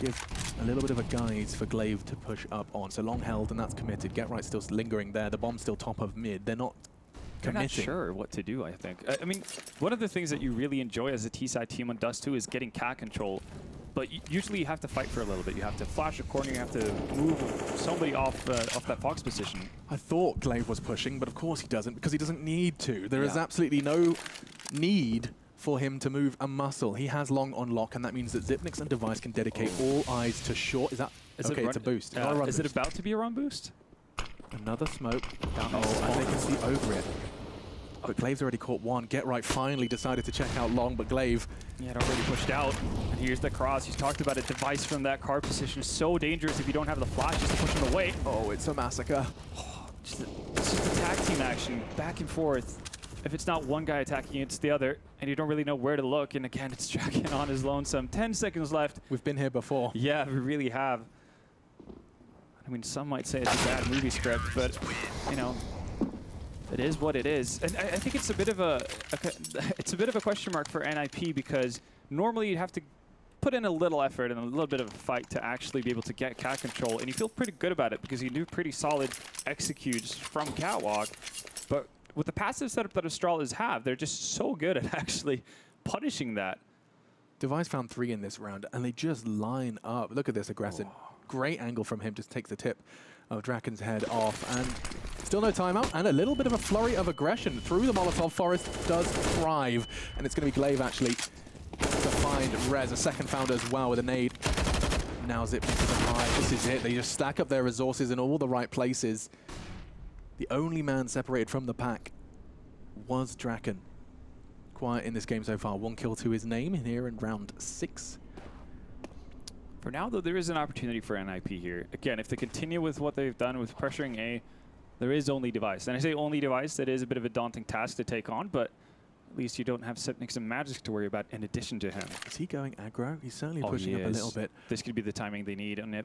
give a little bit of a guise for Glaive to push up on. So long held, and that's committed. Get right still lingering there. The bomb's still top of mid. They're not not sure what to do, I think. I mean, one of the things that you really enjoy as a T-side team on Dust 2 is getting cat control. But usually you have to fight for a little bit. You have to flash a corner, you have to move somebody off that Fox position. I thought Glaive was pushing, but of course he doesn't, because he doesn't need to. There is absolutely no need for him to move a muscle. He has long on lock, and that means that Zipnix and Device can dedicate all eyes to short. Is that okay? It's a boost. Is it about to be a run boost? Another smoke. And they can see over it. But Glaive's already caught one. Get right finally decided to check out long, but Glaive... He had already pushed out. And here's the cross. He's talked about a Device from that car position. So dangerous if you don't have the flash just to push him away. Oh, it's a massacre. It's just a tag team action, back and forth. If it's not one guy attacking, it's the other. And you don't really know where to look. And again, it's Draken on his lonesome. 10 seconds left. We've been here before. Yeah, we really have. I mean, some might say it's a bad movie script, but, it is what it is. And I think it's a bit of a question mark for NiP, because normally you'd have to put in a little effort and a little bit of a fight to actually be able to get cat control, and you feel pretty good about it because you do pretty solid executes from catwalk. But with the passive setup that Astralis have, they're just so good at actually punishing that. Device found 3 in this round, and they just line up. Look at this aggressive. Great angle from him, just takes the tip of Draken's head off, and still no timeout, and a little bit of a flurry of aggression through the Molotov. Forest does thrive, and it's going to be Glaive actually to find Rez, a second founder as well with a nade. Now Zip to the high. This is it. They just stack up their resources in all the right places. The only man separated from the pack was Draken. Quiet in this game so far. 1 kill to his name here in round 6. For now, though, there is an opportunity for NiP here. Again, if they continue with what they've done with pressuring A, there is only Device. And I say only Device, that is a bit of a daunting task to take on, but at least you don't have Zipnix and Magisk to worry about in addition to him. Is he going aggro? He's certainly pushing up a little bit. This could be the timing they need on NiP.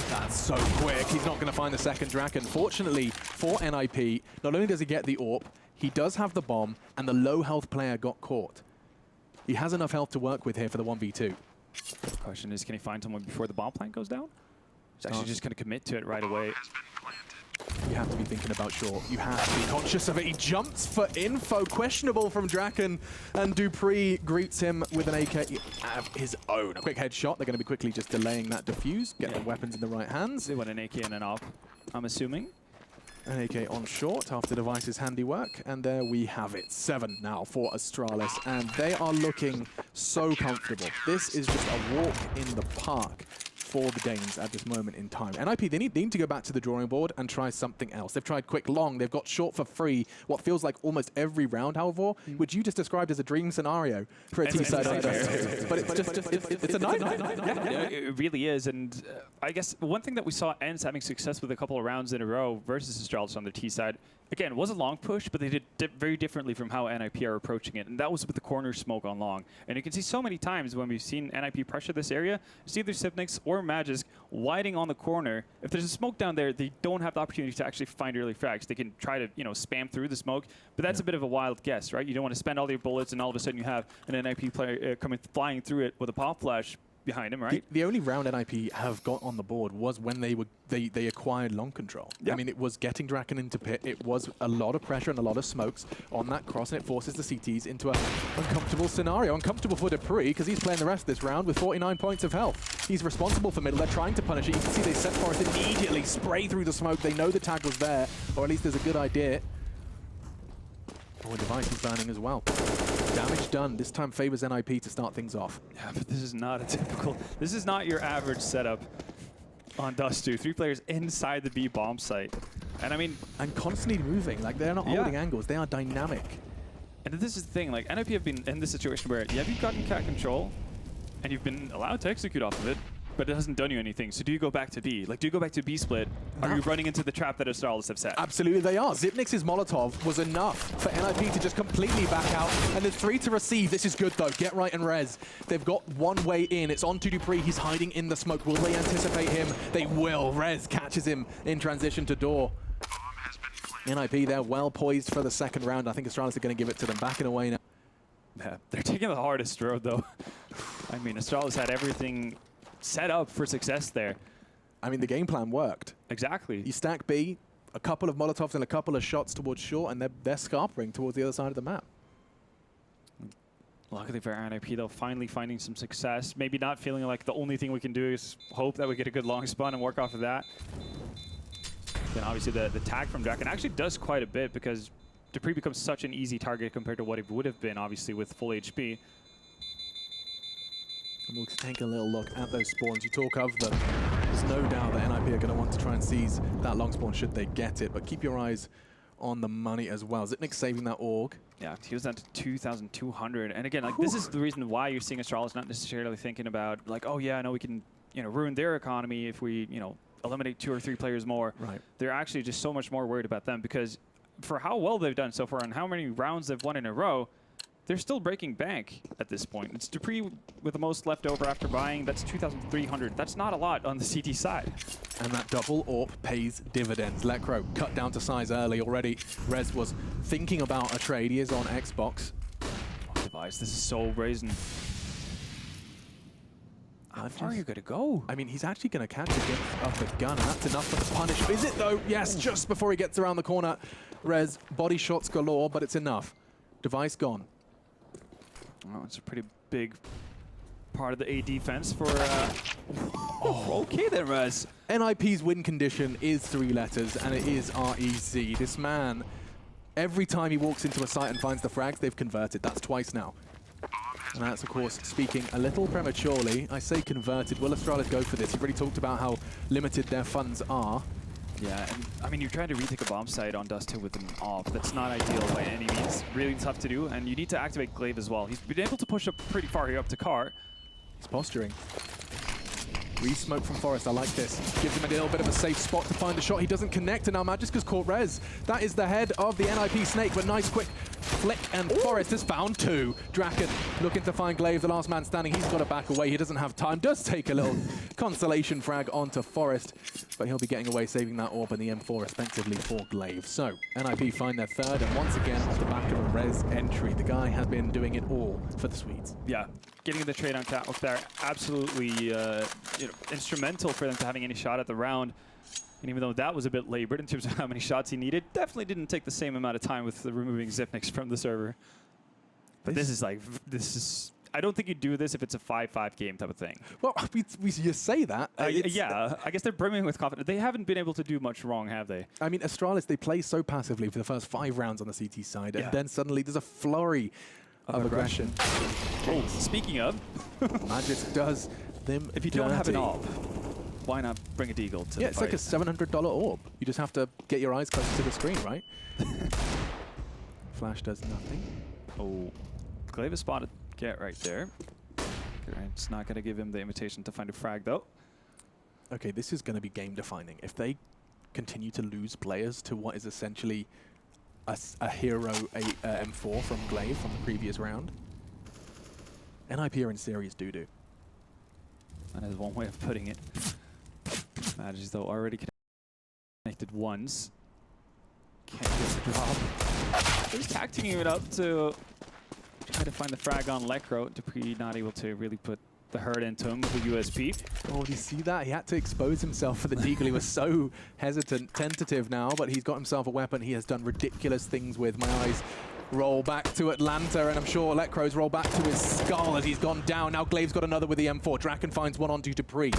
That's so quick. He's not going to find the second Draken. Fortunately for NiP, not only does he get the AWP, he does have the bomb, and the low health player got caught. He has enough health to work with here for the 1v2. The question is, can he find someone before the bomb plant goes down? He's actually just going to commit to it right away. You have to be thinking about short. You have to be conscious of it. He jumps for info. Questionable from Draken, and Dupree greets him with an AK of his own. A quick headshot. They're going to be quickly just delaying that defuse. Get the weapons in the right hands. They want an AK and an AWP, I'm assuming. An AK on short after Device's handiwork, and there we have it. 7 now for Astralis, and they are looking so comfortable. This is just a walk in the park for the Danes at this moment in time. NiP, they need to go back to the drawing board and try something else. They've tried quick long, they've got short for free, what feels like almost every round, however, which you just described as a dream scenario for a T-side. But it's a nightmare. Yeah, it really is, and I guess one thing that we saw ENCE having success with a couple of rounds in a row versus Astralis on their T side, again, was a long push, but they did very differently from how NiP are approaching it, and that was with the corner smoke on long. And you can see so many times when we've seen NiP pressure this area, it's either Sipnix or Magisk widening on the corner. If there's a smoke down there, they don't have the opportunity to actually find early frags. They can try to, spam through the smoke, but that's a bit of a wild guess, right? You don't want to spend all your bullets, and all of a sudden you have an NiP player coming flying through it with a pop flash behind him, right? The only round NiP have got on the board was when they acquired long control. Yep. I mean, it was getting Draken into pit. It was a lot of pressure and a lot of smokes on that cross, and it forces the CTs into an uncomfortable scenario. Uncomfortable for Dupree, because he's playing the rest of this round with 49 points of health. He's responsible for middle. They're trying to punish it. You can see they set Forest immediately, spray through the smoke. They know the tag was there, or at least there's a good idea. Oh, Device is burning as well. Damage done. This time favors NiP to start things off. Yeah, but this is not a typical... This is not your average setup on Dust 2. 3 players inside the B bomb site. And I mean... And constantly moving. Like, they're not holding angles. They are dynamic. And this is the thing. Like, NiP have been in this situation where you've gotten cat control, and you've been allowed to execute off of it, but it hasn't done you anything. So do you go back to B? Like, do you go back to B split? Are you running into the trap that Astralis have set? Absolutely they are. Zipnix's Molotov was enough for NiP to just completely back out. And there's 3 to receive. This is good, though. Get right and res. They've got one way in. It's on to Dupree. He's hiding in the smoke. Will they anticipate him? They will. Rez catches him in transition to door. NiP, they're well poised for the second round. I think Astralis are going to give it to them. Backing away now. Yeah, they're taking the hardest road, though. I mean, Astralis had everything set up for success there. I mean, the game plan worked. Exactly. You stack B, a couple of Molotovs and a couple of shots towards short, and they're scarpering towards the other side of the map. Luckily for NiP, though, finally finding some success. Maybe not feeling like the only thing we can do is hope that we get a good long spawn and work off of that. Then obviously the tag from Draken actually does quite a bit, because Dupree becomes such an easy target compared to what it would have been, obviously, with full HP. And we'll take a little look at those spawns. You talk of them. There's no doubt that NiP are going to want to try and seize that long spawn should they get it, but keep your eyes on the money as well. Zipnix saving that AUG. Yeah, he was down to 2,200. And again, like, this is the reason why you're seeing Astralis not necessarily thinking about, like, oh yeah, I know we can, ruin their economy if we, eliminate 2 or 3 players more. Right. They're actually just so much more worried about them, because for how well they've done so far and how many rounds they've won in a row, they're still breaking bank at this point. It's Dupree with the most left over after buying. That's 2,300. That's not a lot on the CT side. And that double AWP pays dividends. Lecro cut down to size early already. Rez was thinking about a trade. He is on Xbox. Oh, Device, this is so brazen. How far are you going to go? I mean, he's actually going to catch a gift of the gun, and that's enough for the punish. Is it, though? Yes, just before he gets around the corner. Rez, body shots galore, but it's enough. Device gone. Oh, it's a pretty big part of the A defense for... okay then, Rez. NiP's win condition is 3 letters, and it is REZ. This man, every time he walks into a site and finds the frags, they've converted. That's twice now. And that's, of course, speaking a little prematurely. I say converted. Will Astralis go for this? You've already talked about how limited their funds are. Yeah, and I mean, you're trying to retake a bomb site on Dust 2 with them off. That's not ideal by any means. Really tough to do, and you need to activate Glaive as well. He's been able to push up pretty far here up to Car. He's posturing. Re-smoke from Forest, I like this. Gives him a little bit of a safe spot to find the shot. He doesn't connect, and now Magiska's caught res. That is the head of the NiP Snake, but nice quick flick, and Forest has found two. Draken looking to find Glaive, the last man standing. He's got to back away. He doesn't have time. Does take a little consolation frag onto Forest, but he'll be getting away, saving that AWP and the M4 respectively for Glaive. So, NiP find their third, and once again, off the back of a res entry, the guy has been doing it all for the Swedes. Yeah, getting the trade on catwalk there, absolutely instrumental for them to having any shot at the round. And even though that was a bit labored in terms of how many shots he needed, definitely didn't take the same amount of time with removing Xyp9x from the server. But this is I don't think you do this if it's a 5-5 game type of thing. Well, you say that. Yeah, I guess they're brimming with confidence. They haven't been able to do much wrong, have they? I mean, Astralis, they play so passively for the first 5 rounds on the CT side, and then suddenly there's a flurry of aggression. Oh, speaking of, Magisk does them if you don't have an AWP, why not bring a Deagle to the it's like a $700 AWP. You just have to get your eyes close to the screen, right? Flash does nothing. Oh, Glaive is spotted. Get right there. It's not going to give him the invitation to find a frag, though. Okay, this is going to be game-defining. If they continue to lose players to what is essentially a hero M4 from Glaive from the previous round, NiP are in serious doo-doo. That is one way of putting it. Magisk, though, already connected once. Can't get the drop. He's tacting it up to try to find the frag on Lekr0. Dupree not able to really put the hurt into him with the USP. Oh, do you see that? He had to expose himself for the Deagle. He was so hesitant, tentative now, but he's got himself a weapon he has done ridiculous things with. My eyes roll back to Atlanta, and I'm sure Lekr0's roll back to his skull as he's gone down. Now Glaive's got another with the M4. Draken finds one onto Dupree.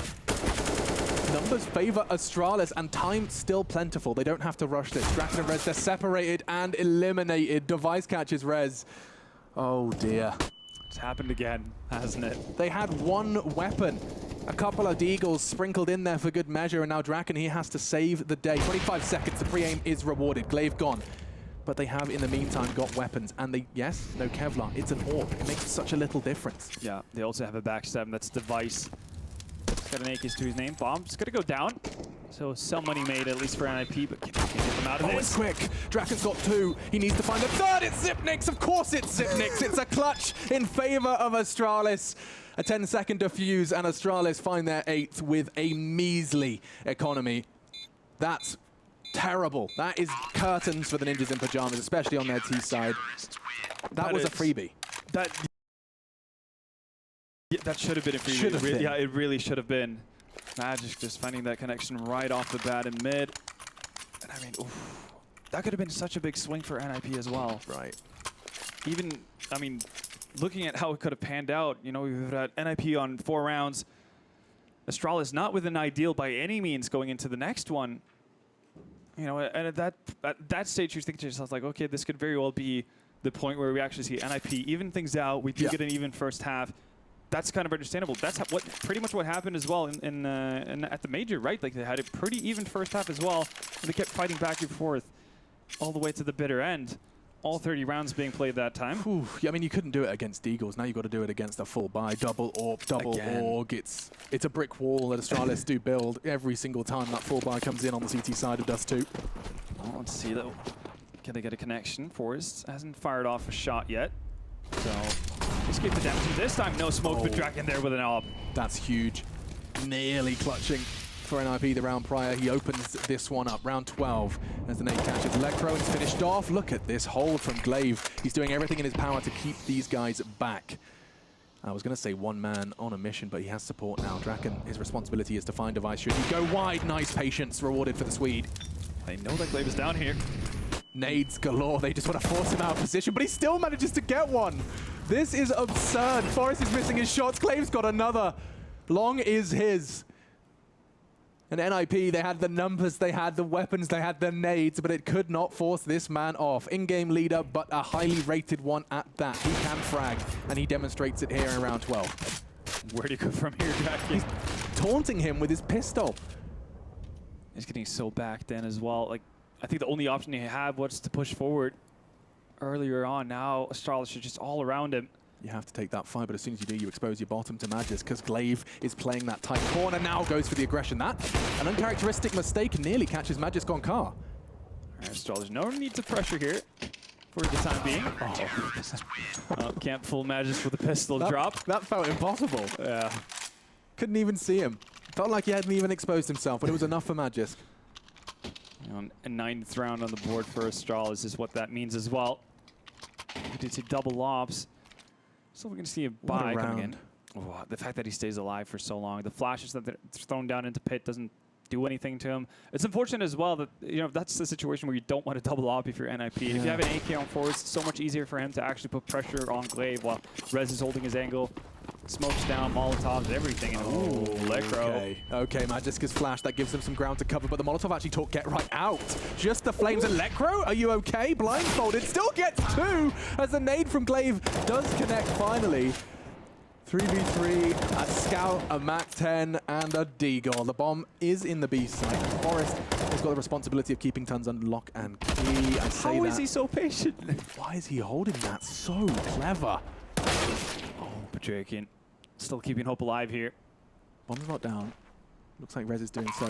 Numbers favor Astralis, and time still plentiful. They don't have to rush this. Draken and Rez, they're separated and eliminated. Device catches Rez. Oh dear. It's happened again, hasn't it? They had one weapon. A couple of Deagles sprinkled in there for good measure, and now Draken, he has to save the day. 25 seconds, the pre-aim is rewarded. Glaive gone. But they have, in the meantime, got weapons. And they, yes, no Kevlar. It's an AWP. It makes such a little difference. Yeah, they also have a backstab. That's Device. Got an Aegis to his name. Bomb's going to go down. So some money made, at least for NiP, but can get them out of this. It's quick. Draken's got two. He needs to find a third. It's Xyp9x. Of course it's Xyp9x. It's a clutch in favor of Astralis. A 10-second defuse, and Astralis find their 8th with a measly economy. That's terrible. That is curtains for the Ninjas in Pajamas, especially on their T side. That was a freebie. That should have been a freebie. Should have been. Yeah, it really should have been. Magisk just finding that connection right off the bat in mid. And I mean, oof, that could have been such a big swing for NiP as well. Right. Even, I mean, looking at how it could have panned out, you know, we've had NiP on 4 rounds. Astralis not with an ideal by any means going into the next one. You know, and at that stage, you're thinking to yourself, like, okay, this could very well be the point where we actually see NiP even things out. We do get an even first half. That's kind of understandable. That's pretty much what happened as well in at the major, right? Like they had a pretty even first half as well, and they kept fighting back and forth all the way to the bitter end. All 30 rounds being played that time. Whew. Yeah, I mean, you couldn't do it against Deagles. Now you've got to do it against a full buy, double AWP, double AUG. It's a brick wall that Astralis do build every single time that full buy comes in on the CT side of Dust 2. Well, let's see though. Can they get a connection? Forrest hasn't fired off a shot yet. So, escape the damage. This time, no smoke, but Draken there with an AWP. That's huge. Nearly clutching for NiP the round prior. He opens this one up, round 12, as the nade catches Lekr0 and finished off. Look at this hold from Glaive. He's doing everything in his power to keep these guys back. I was going to say one man on a mission, but he has support now. Draken, his responsibility is to find Device. Should he go wide? Nice patience rewarded for the Swede. They know that Glaive is down here. Nades galore. They just want to force him out of position, but he still manages to get one. This is absurd. Forrest is missing his shots. Glaive's got another. Long is his. And NiP, they had the numbers, they had the weapons, they had the nades, but it could not force this man off. In-game leader, but a highly rated one at that. He can frag, and he demonstrates it here in round 12. Where do you go from here, Draken? He's taunting him with his pistol. He's getting so backed in as well. Like, I think the only option he had was to push forward earlier on. Now Astralis is just all around him. You have to take that fight, but as soon as you do, you expose your bottom to Magis, because Glaive is playing that tight corner now, goes for the aggression. That, an uncharacteristic mistake, nearly catches Magis on car. Astralis, no need to pressure here for the time being. Oh, can't fool Magis with a pistol drop. That felt impossible. Yeah. Couldn't even see him. Felt like he hadn't even exposed himself, but it was enough for Magis. A 9th round on the board for Astralis is what that means as well. We did see double ops. So we're going to see a buy coming in. Oh, the fact that he stays alive for so long. The flashes that are thrown down into pit doesn't do anything to him. It's unfortunate as well that, you know, that's the situation where you don't want to double op if you're NiP. Yeah. If you have an AK on forward, it's so much easier for him to actually put pressure on Glaive while Rez is holding his angle. Smokes down, Molotovs, everything. And Lecro. Okay, Magiska's flash, that gives them some ground to cover, but the Molotov actually took Get Right out. Just the flames. And Lecro, are you okay? Blindfolded, still gets 2 as the nade from Glaive does connect finally. 3v3, a Scout, a MAC-10, and a Deagle. The bomb is in the B site. Forest has got the responsibility of keeping Tons under lock and key. How is he so patient? Why is he holding that so clever? Patrikian still keeping hope alive here. Bomb's not down. Looks like Rez is doing so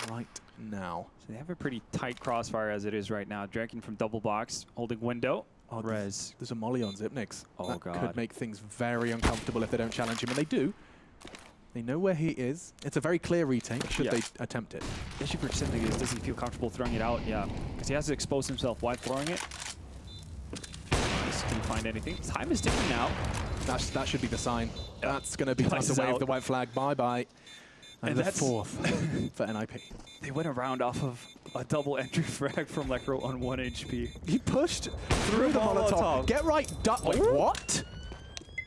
right now. So they have a pretty tight crossfire as it is right now. Draken from double box, holding window. Oh, Rez. There's a molly on Xyp9x. Oh, that God. could make things very uncomfortable if they don't challenge him, and they do. They know where he is. It's a very clear retake, should they attempt it. The issue for Xyp9x is, does he feel comfortable throwing it out? Yeah, because he has to expose himself while throwing it. Can he find anything? Time is ticking now. That should be the sign. That's going to be time to wave the white flag. Bye-bye. And the 4th for NiP. They went around off of a double entry frag from Lecro on 1 HP. He pushed through the Molotov. Get right. Wait, what?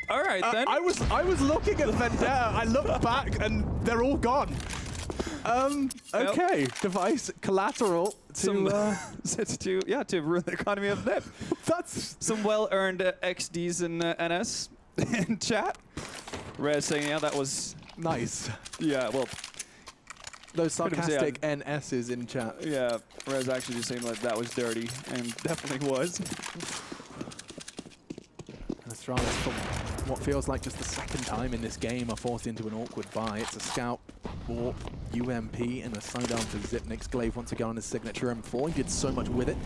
All right, then. I was looking at Vendetta. I looked back, and they're all gone. Okay. Device collateral to to ruin the economy of NiP. That's some well-earned XDs in NS in chat. Rez saying, yeah, that was nice. Yeah, well, those sarcastic NSs in chat. Yeah, Rez actually just saying like that was dirty, and definitely was. Astralis, for what feels like just the second time in this game, are forced into an awkward buy. It's a Scout, Warp, UMP, and a sidearm for Xyp9x. Glaive once again on his signature M4. He did so much with it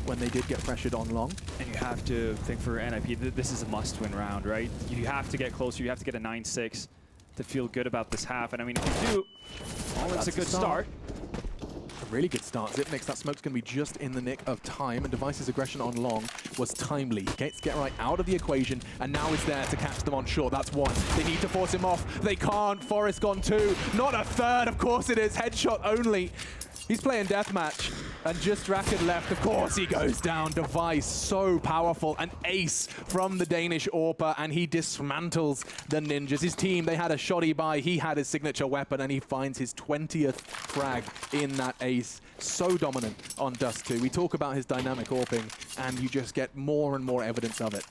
when they did get pressured on long. And you have to think for NiP, this is a must-win round, right? You have to get closer. You have to get a 9-6 to feel good about this half. And I mean, if you do, that's a good start. A really good start. Xyp9x, that smoke's going to be just in the nick of time, and Device's aggression on long was timely. Gets Get Right out of the equation, and now is there to catch them on short. That's 1. They need to force him off. They can't. Forest gone 2. Not a 3rd. Of course it is. Headshot only. He's playing deathmatch, and just Draken left. Of course he goes down. Device, so powerful. An ace from the Danish AWPer, and he dismantles the Ninjas. His team, they had a shoddy buy. He had his signature weapon, and he finds his 20th frag in that ace. So dominant on Dust 2. We talk about his dynamic AWPing, and you just get more and more evidence of it.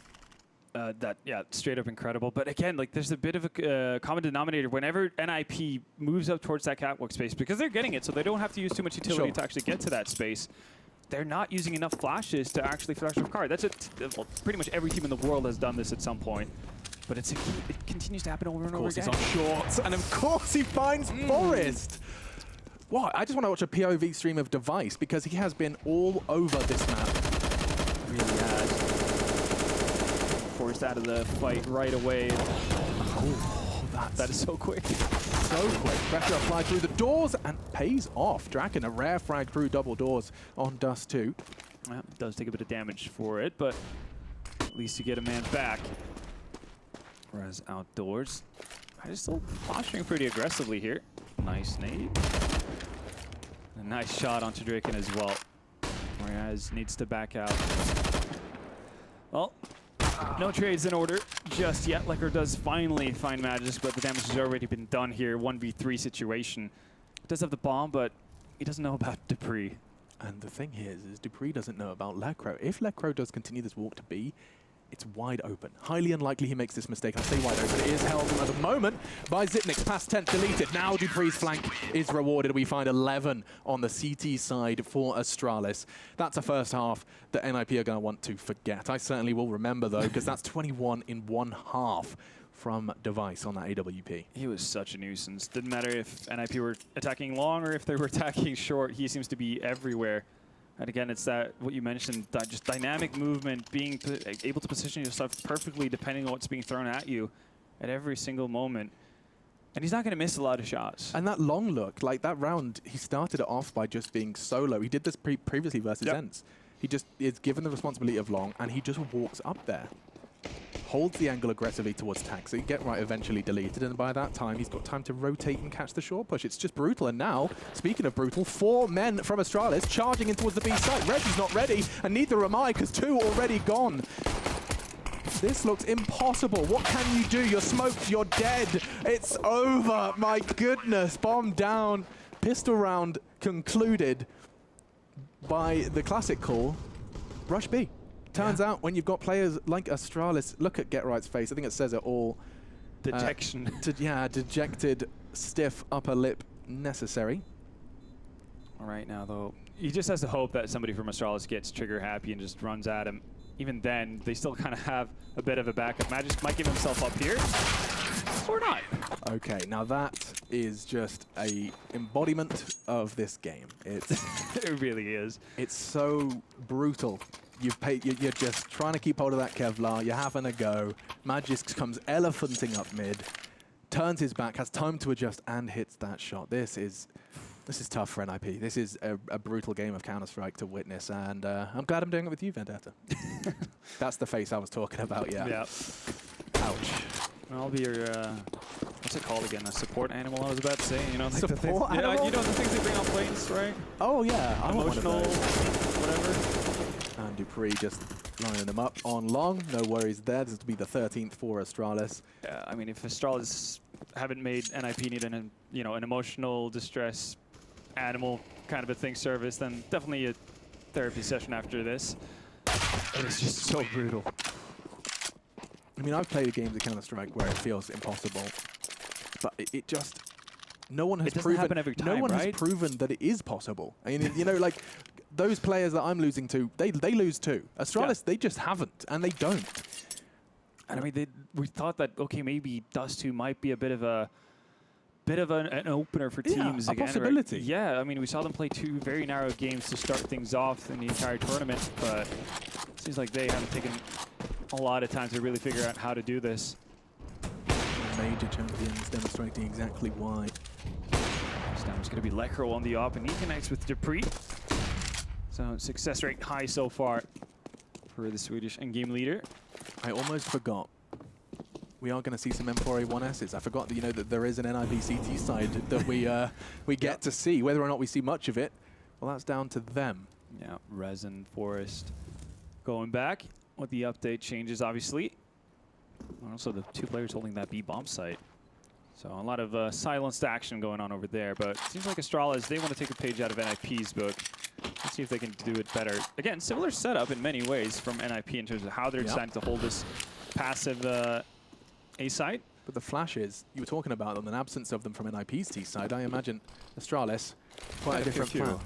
Straight up incredible. But again, like there's a bit of a common denominator whenever NiP moves up towards that catwalk space, because they're getting it, so they don't have to use too much utility to actually get to that space. They're not using enough flashes to actually flash with card. That's well, pretty much every team in the world has done this at some point. But it continues to happen over and over again. Of course he's on shorts, and of course he finds Forest. What? I just want to watch a POV stream of Device, because he has been all over this map. Really has. Forced out of the fight right away. Oh, that is so quick. So quick. Pressure applied through the doors and pays off. Draken, a rare frag through double doors on Dust 2. Well, it does take a bit of damage for it, but at least you get a man back. Whereas outdoors, I'm still posturing pretty aggressively here. Nice nade. A nice shot onto Draken as well. Whereas needs to back out. Well, no trades in order just yet. Lecker does finally find Magis, but the damage has already been done here. 1v3 situation. Does have the bomb, but he doesn't know about Dupree. And the thing here is Dupree doesn't know about Lecro. If Lecro does continue this walk to B, it's wide open. Highly unlikely he makes this mistake. I say wide open. It is held at the moment by Zipnix. Past 10 deleted. Now Dupree's flank is rewarded. We find 11 on the CT side for Astralis. That's a first half that NiP are going to want to forget. I certainly will remember, though, because that's 21 in one half from Device on that AWP. He was such a nuisance. Didn't matter if NiP were attacking long or if they were attacking short. He seems to be everywhere. And again, it's that, what you mentioned, that just dynamic movement, being able to position yourself perfectly depending on what's being thrown at you at every single moment. And he's not going to miss a lot of shots. And that long look, like that round, he started it off by just being solo. He did this previously versus Ents. He just is given the responsibility of long, and he just walks up there. Holds the angle aggressively towards Taxi, get right eventually deleted, and by that time he's got time to rotate and catch the short push. It's just brutal, and now, speaking of brutal, 4 men from Astralis charging in towards the B site. Reggie's not ready, and neither am I, because 2 already gone. This looks impossible. What can you do? You're smoked, you're dead. It's over, my goodness. Bomb down, pistol round concluded by the classic call, Rush B. Turns out when you've got players like Astralis, look at Get Right's face. I think it says it all. Detection. Yeah, dejected, stiff upper lip necessary. All right, now though, he just has to hope that somebody from Astralis gets trigger happy and just runs at him. Even then, they still kind of have a bit of a backup. Magic might give himself up here, or not. Okay, now that is just a embodiment of this game. It's it really is. It's so brutal. You're just trying to keep hold of that Kevlar. You're having a go. Magix comes elephanting up mid, turns his back, has time to adjust, and hits that shot. This is tough for NiP. This is a brutal game of Counter-Strike to witness, and I'm glad I'm doing it with you, Vendetta. That's the face I was talking about, yeah. Yeah. Ouch. I'll be your, what's it called again? A support animal, I was about to say. You know, like support animal? Yeah, you know the things they bring on planes, right? Oh, yeah. Emotional, whatever. And Dupree just lining them up on long. No worries there. This will be the 13th for Astralis. Yeah, I mean, if Astralis haven't made NiP need an emotional distress animal kind of a thing service, then definitely a therapy session after this. It's just so brutal. I mean, I've played games of Counter-Strike where it feels impossible, but it just no one has proven. Happen every time, no one right? has proven that it is possible. I mean, you know, like those players that I'm losing to, they lose too. Astralis, they just haven't, and they don't. And I mean, we thought that okay, maybe Dust 2 might be a bit of an opener for teams a again. possibility. Right? Yeah, I mean, we saw them play 2 very narrow games to start things off in the entire tournament, but it seems like they haven't taken a lot of time to really figure out how to do this. Major champions demonstrating exactly why. This time it's going to be Lekro on the op, and he connects with Dupree. So success rate high so far for the Swedish in-game leader. I almost forgot. We are going to see some M4A1Ss. I forgot that, you know, that there is an NiP CT side that we get to see. Whether or not we see much of it, well, that's down to them. Yeah, Resin, Forest going back with the update changes, obviously. And also the 2 players holding that B bomb site. So a lot of silenced action going on over there. But it seems like Astralis, they want to take a page out of NiP's book. Let's see if they can do it better. Again, similar setup in many ways from NiP in terms of how they're deciding to hold this passive A site. But the flashes you were talking about them, an absence of them from NiP's T side, I imagine Astralis, quite a different plan.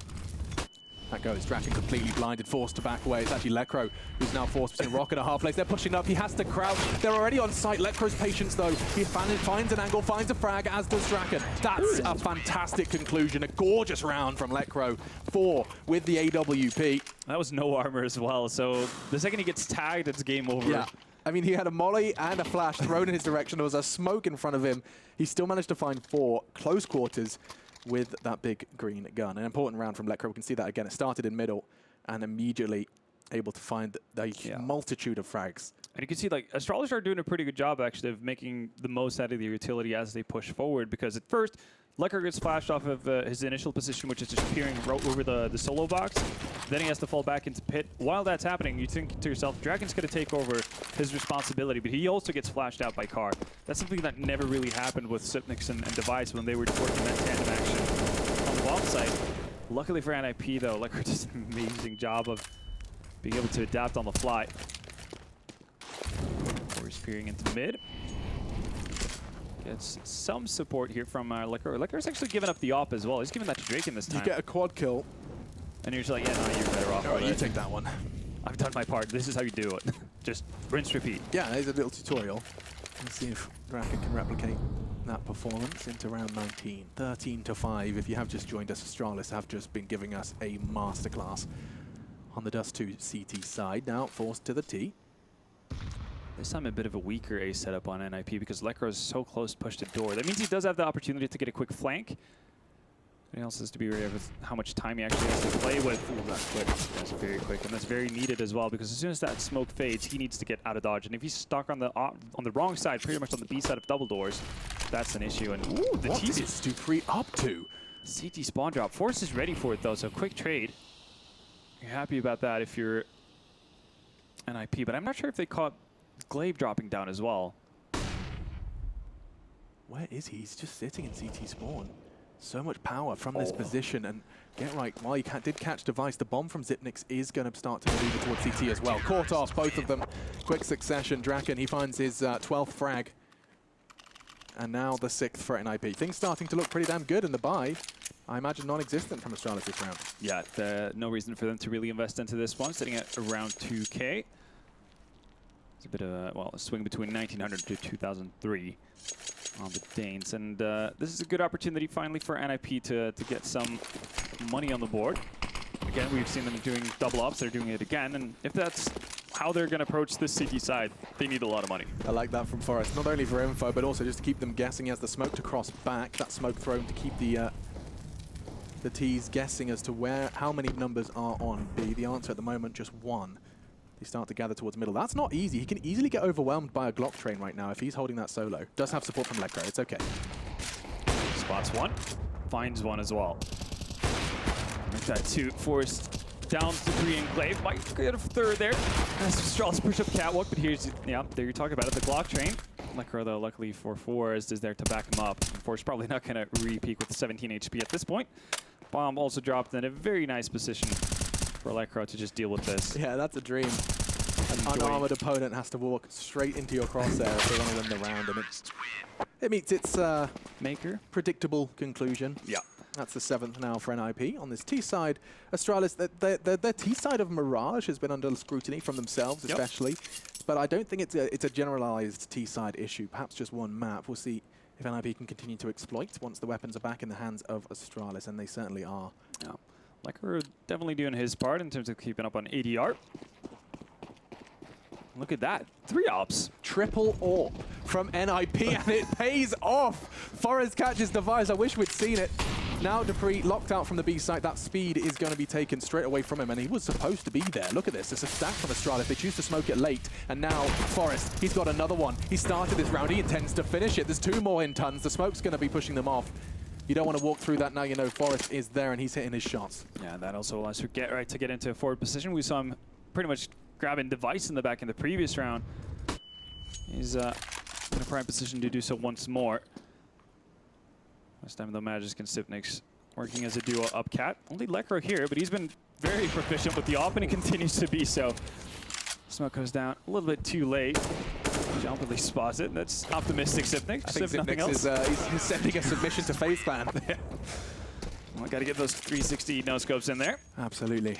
That goes. Draken completely blinded, forced to back away. It's actually Lekro who's now forced between rock and a hard place. They're pushing up. He has to crouch. They're already on site. Lekro's patience, though. He finds an angle, finds a frag, as does Draken. That's a fantastic conclusion. A gorgeous round from Lekro. 4 with the AWP. That was no armor as well. So the second he gets tagged, it's game over. Yeah. I mean, he had a molly and a flash thrown in his direction. There was a smoke in front of him. He still managed to find 4 close quarters with that big green gun. An important round from Lekro. We can see that again. It started in middle and immediately able to find a multitude of frags. And you can see, like, Astralis are doing a pretty good job, actually, of making the most out of the utility as they push forward. Because at first, Lekro gets flashed off of his initial position, which is just peering right over the solo box. Then he has to fall back into pit. While that's happening, you think to yourself, Dragon's going to take over his responsibility, but he also gets flashed out by Carr. That's something that never really happened with Sipnix and Device when they were working that tandem action on the bomb site. Luckily for NiP, though, Lekro does an amazing job of being able to adapt on the fly. Force peering into mid. Gets some support here from Liquor. Liquor's actually giving up the op as well. He's giving that to Draken this time. You get a quad kill. And you're just like, yeah, no, you're better off. All right, you take that one. I've done my part. This is how you do it. Just rinse, repeat. Yeah, there's a little tutorial. Let's see if Draken can replicate that performance into round 19. 13-5. If you have just joined us, Astralis have just been giving us a masterclass on the Dust 2 CT side. Now forced to the T. This time a bit of a weaker A setup on NiP because Lekro is so close to push the door. That means he does have the opportunity to get a quick flank. He also has to be aware of how much time he actually has to play with. Ooh, that's quick. That's very quick, and that's very needed as well because as soon as that smoke fades, he needs to get out of dodge. And if he's stuck on the wrong side, pretty much on the B side of double doors, that's an issue. And ooh, the what is Stupri up to? CT spawn drop. Force is ready for it though, so quick trade. You're happy about that if you're NiP, but I'm not sure if they caught Glaive dropping down as well. Where is he? He's just sitting in CT spawn. So much power from this position, and get right, while he did catch device, the bomb from Zipnix is going to start to maneuver towards CT as well. Caught off, both of them. Quick succession. Draken, he finds his 12th frag. And now the 6th for NiP. Things starting to look pretty damn good in the buy. I imagine non-existent from Astralis this round. Yeah, no reason for them to really invest into this one, sitting at around 2K. It's a bit of a swing between 1900 to 2003 on the Danes. And this is a good opportunity finally for NiP to get some money on the board. Again, we've seen them doing double ops. They're doing it again. And if that's how they're going to approach this CT side, they need a lot of money. I like that from Forrest. Not only for info, but also just to keep them guessing. He has the smoke to cross back. That smoke thrown to keep the T's guessing as to how many numbers are on B. The answer at the moment, just 1. They start to gather towards middle. That's not easy. He can easily get overwhelmed by a Glock train right now if he's holding that solo. Does have support from Lekro. It's okay. Spots one. Finds one as well. Make that 2. Forced down to 3 and Glaive. Might get a 3rd there. As Astralis push up catwalk, but here's, yeah, there you're talking about it. The Glock train. Lekro, though, luckily for Forrest, is there to back him up. Forrest probably not going to re-peak with 17 HP at this point. Bomb also dropped in a very nice position for Lekro to just deal with this. Yeah, that's a dream. An unarmored opponent has to walk straight into your crosshair if they want to win the round, and it meets its predictable conclusion. Yeah. That's the 7th now for NiP. On this T side, Astralis, their T side of Mirage has been under scrutiny from themselves, especially. But I don't think it's a generalized T side issue. Perhaps just one map. We'll see if NiP can continue to exploit once the weapons are back in the hands of Astralis, and they certainly are. Yeah. Lekro definitely doing his part in terms of keeping up on ADR. Look at that. 3 ops. Triple AWP from NiP, and it pays off. Forrest catches device. I wish we'd seen it. Now Dupree locked out from the B site. That speed is going to be taken straight away from him, and he was supposed to be there. Look at this. It's a stack from Astralis. They choose to smoke it late, and now Forrest, he's got another one. He started this round. He intends to finish it. There's 2 more in tons. The smoke's going to be pushing them off. You don't want to walk through that now. You know Forrest is there, and he's hitting his shots. Yeah, that also allows you to get into a forward position. We saw him pretty much grabbing device in the back in the previous round. He's in a prime position to do so once more. This time, though, Magisk and Sipnix working as a duo up cat. Only Lekro here, but he's been very proficient with the op, and he continues to be so. Smoke goes down a little bit too late. Jumpily spots it. That's optimistic, Sipnix. I think Sipnix is he's sending a submission to FaZe Fan. Well, got to get those 360 no-scopes in there. Absolutely.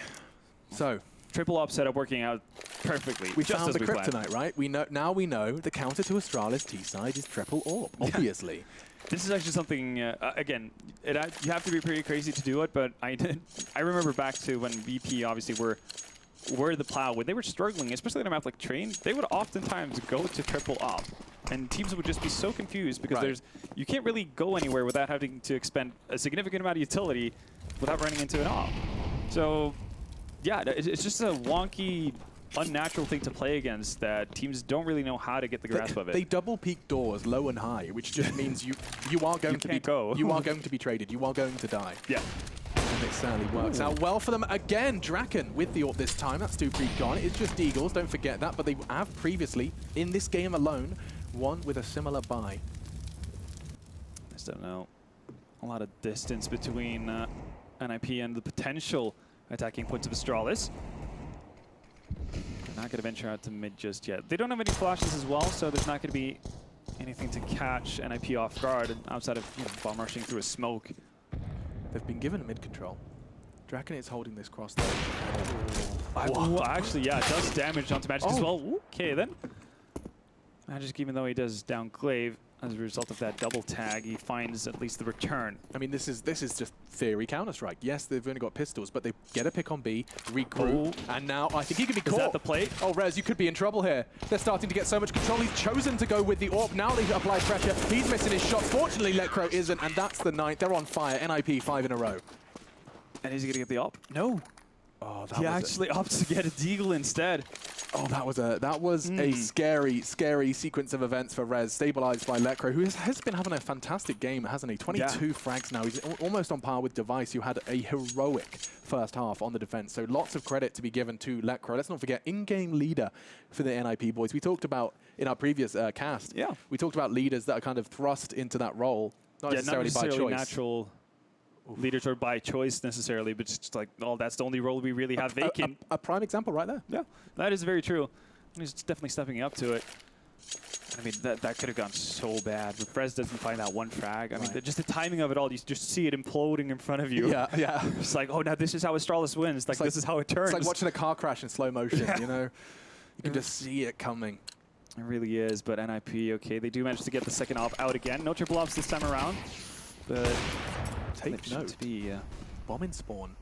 So, triple op setup working out perfectly. We found the kryptonite, right? Now we know the counter to Astralis T-side is triple AWP, obviously. Yeah. This is actually something, again, you have to be pretty crazy to do it, but I remember back to when VP obviously were the plow. When they were struggling, especially on a map like Train, they would oftentimes go to triple op. And teams would just be so confused because you can't really go anywhere without having to expend a significant amount of utility without running into an op. So, yeah, it's just a wonky, unnatural thing to play against that teams don't really know how to get the grasp of it. They double peak doors low and high, which just means you are going to be you are going to be traded. You are going to die. Yeah. And it certainly works out well for them. Again, Draken with the AWP this time. That's Dupree gone. It's just Eagles, don't forget that. But they have previously, in this game alone, won with a similar buy. I just don't know. A lot of distance between NiP and the potential attacking points of Astralis. Not going to venture out to mid just yet. They don't have any flashes as well, so there's not going to be anything to catch NiP off guard outside of bomb rushing through a smoke. They've been given mid control. Draken is holding this cross though. Actually, yeah, it does damage onto Magic as well. Okay, then. Magic, even though he does down Glaive, as a result of that double tag, he finds at least the return. I mean, this is just theory Counter-Strike. Yes, they've only got pistols, but they get a pick on B, regroup, and now I think he could be caught. Is that the play? Oh, Rez, you could be in trouble here. They're starting to get so much control. He's chosen to go with the AWP. Now they apply pressure. He's missing his shots. Fortunately, Lecro isn't, and that's the 9th. They're on fire. NiP 5 in a row. And is he going to get the AWP? No. Oh, he actually opts to get a deagle instead. Oh, that was a scary sequence of events for Rez, stabilized by Lecro, who has been having a fantastic game, hasn't he? 22 frags now. He's almost on par with Device, who had a heroic first half on the defense. So lots of credit to be given to Lecro. Let's not forget, in-game leader for the NiP boys. We talked about, in our previous cast, we talked about leaders that are kind of thrust into that role, not necessarily by choice. Natural leaders are by choice necessarily, but just like, oh, that's the only role we really have vacant. A prime example right there. Yeah, that is very true. He's definitely stepping up to it. I mean, that could have gone so bad. But Frez doesn't find that one frag. I mean, just the timing of it all, you just see it imploding in front of you. Yeah. It's like, oh, now this is how Astralis wins. Like, this is how it turns. It's like watching a car crash in slow motion, you know? You can just see it coming. It really is, but NiP, okay, they do manage to get the second AWP out again. No triple AWPs this time around, but take note. Bomb in spawn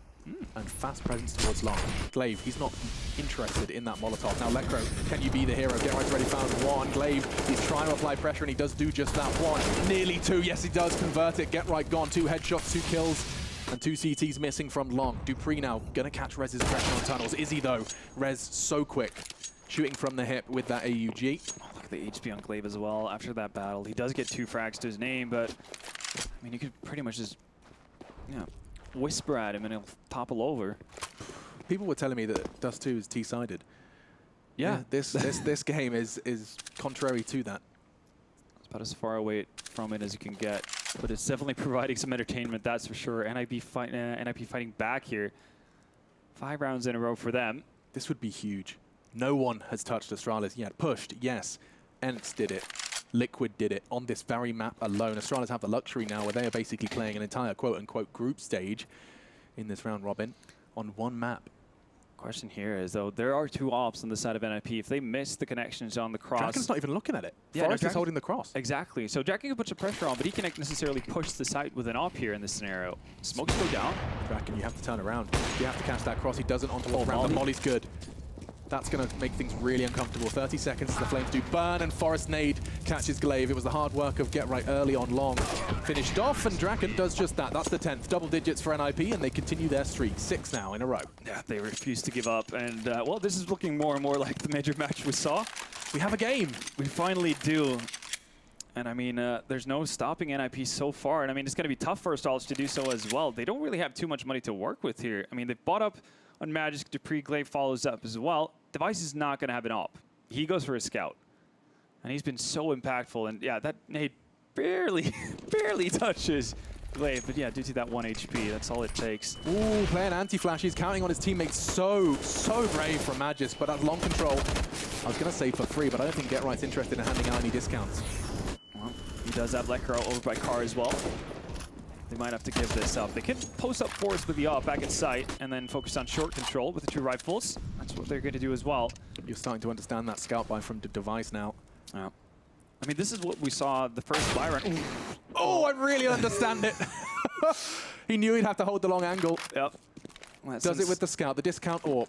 and fast presence towards long. Glaive, he's not interested in that Molotov. Now Lecro, can you be the hero? Get Right's already found one. Glaive, he's trying to apply pressure and he does do just that one. Nearly 2, yes he does convert it. Get Right gone, 2 headshots, 2 kills. And 2 CTs missing from long. Dupree now gonna catch Rez's pressure on tunnels. Is he though? Rez so quick. Shooting from the hip with that AUG. Oh, look at the HP on Glaive as well after that battle. He does get 2 frags to his name, but I mean, you could pretty much just whisper at him and he'll topple over. People were telling me that Dust 2 is T-sided. Yeah, this game is contrary to that. It's about as far away from it as you can get, but it's definitely providing some entertainment, that's for sure. NiP fighting back here. 5 rounds in a row for them. This would be huge. No one has touched Astralis yet. Pushed, yes. Ents did it. Liquid did it on this very map alone. Astralis have the luxury now where they are basically playing an entire quote-unquote group stage in this round robin on one map. Question here is, though, there are 2 AWPs on the side of NiP. If they miss the connections on the cross... Draken's not even looking at it. Yeah, Forrest is holding the cross. Exactly. So Draken can put some pressure on, but he can't necessarily push the site with an AWP here in this scenario. Smokes go down. Draken, you have to turn around. You have to catch that cross. He doesn't onto the round, but Molly's good. That's going to make things really uncomfortable. 30 seconds to the Flames do burn, and Forrest nade catches Glaive. It was the hard work of Get Right early on long. Finished off, and Draken does just that. That's the 10th. Double digits for NiP, and they continue their streak. 6 now in a row. Yeah, they refuse to give up. And, well, this is looking more and more like the major match we saw. We have a game. We finally do. And, I mean, there's no stopping NiP so far. And, I mean, it's going to be tough for Astralis to do so as well. They don't really have too much money to work with here. I mean, they've bought up on Magic. Dupree, Glaive follows up as well. Device is not going to have an AWP. He goes for a scout. And he's been so impactful. And yeah, that nade barely touches Glaive. But yeah, due to that 1 HP, that's all it takes. Ooh, playing anti-flash. He's counting on his teammates. So brave from Magis. But at long control, I was going to say for free, but I don't think Get Right's interested in handing out any discounts. Well, he does have Lecro over by Car as well. They might have to give this up. They can post up forwards with the AWP back at site and then focus on short control with the 2 rifles. That's what they're going to do as well. You're starting to understand that scout buy from the Device now. Yeah. I mean, this is what we saw the first buy run. Oh, I really understand it. He knew he'd have to hold the long angle. Yep. Does it with the scout, the discount AWP.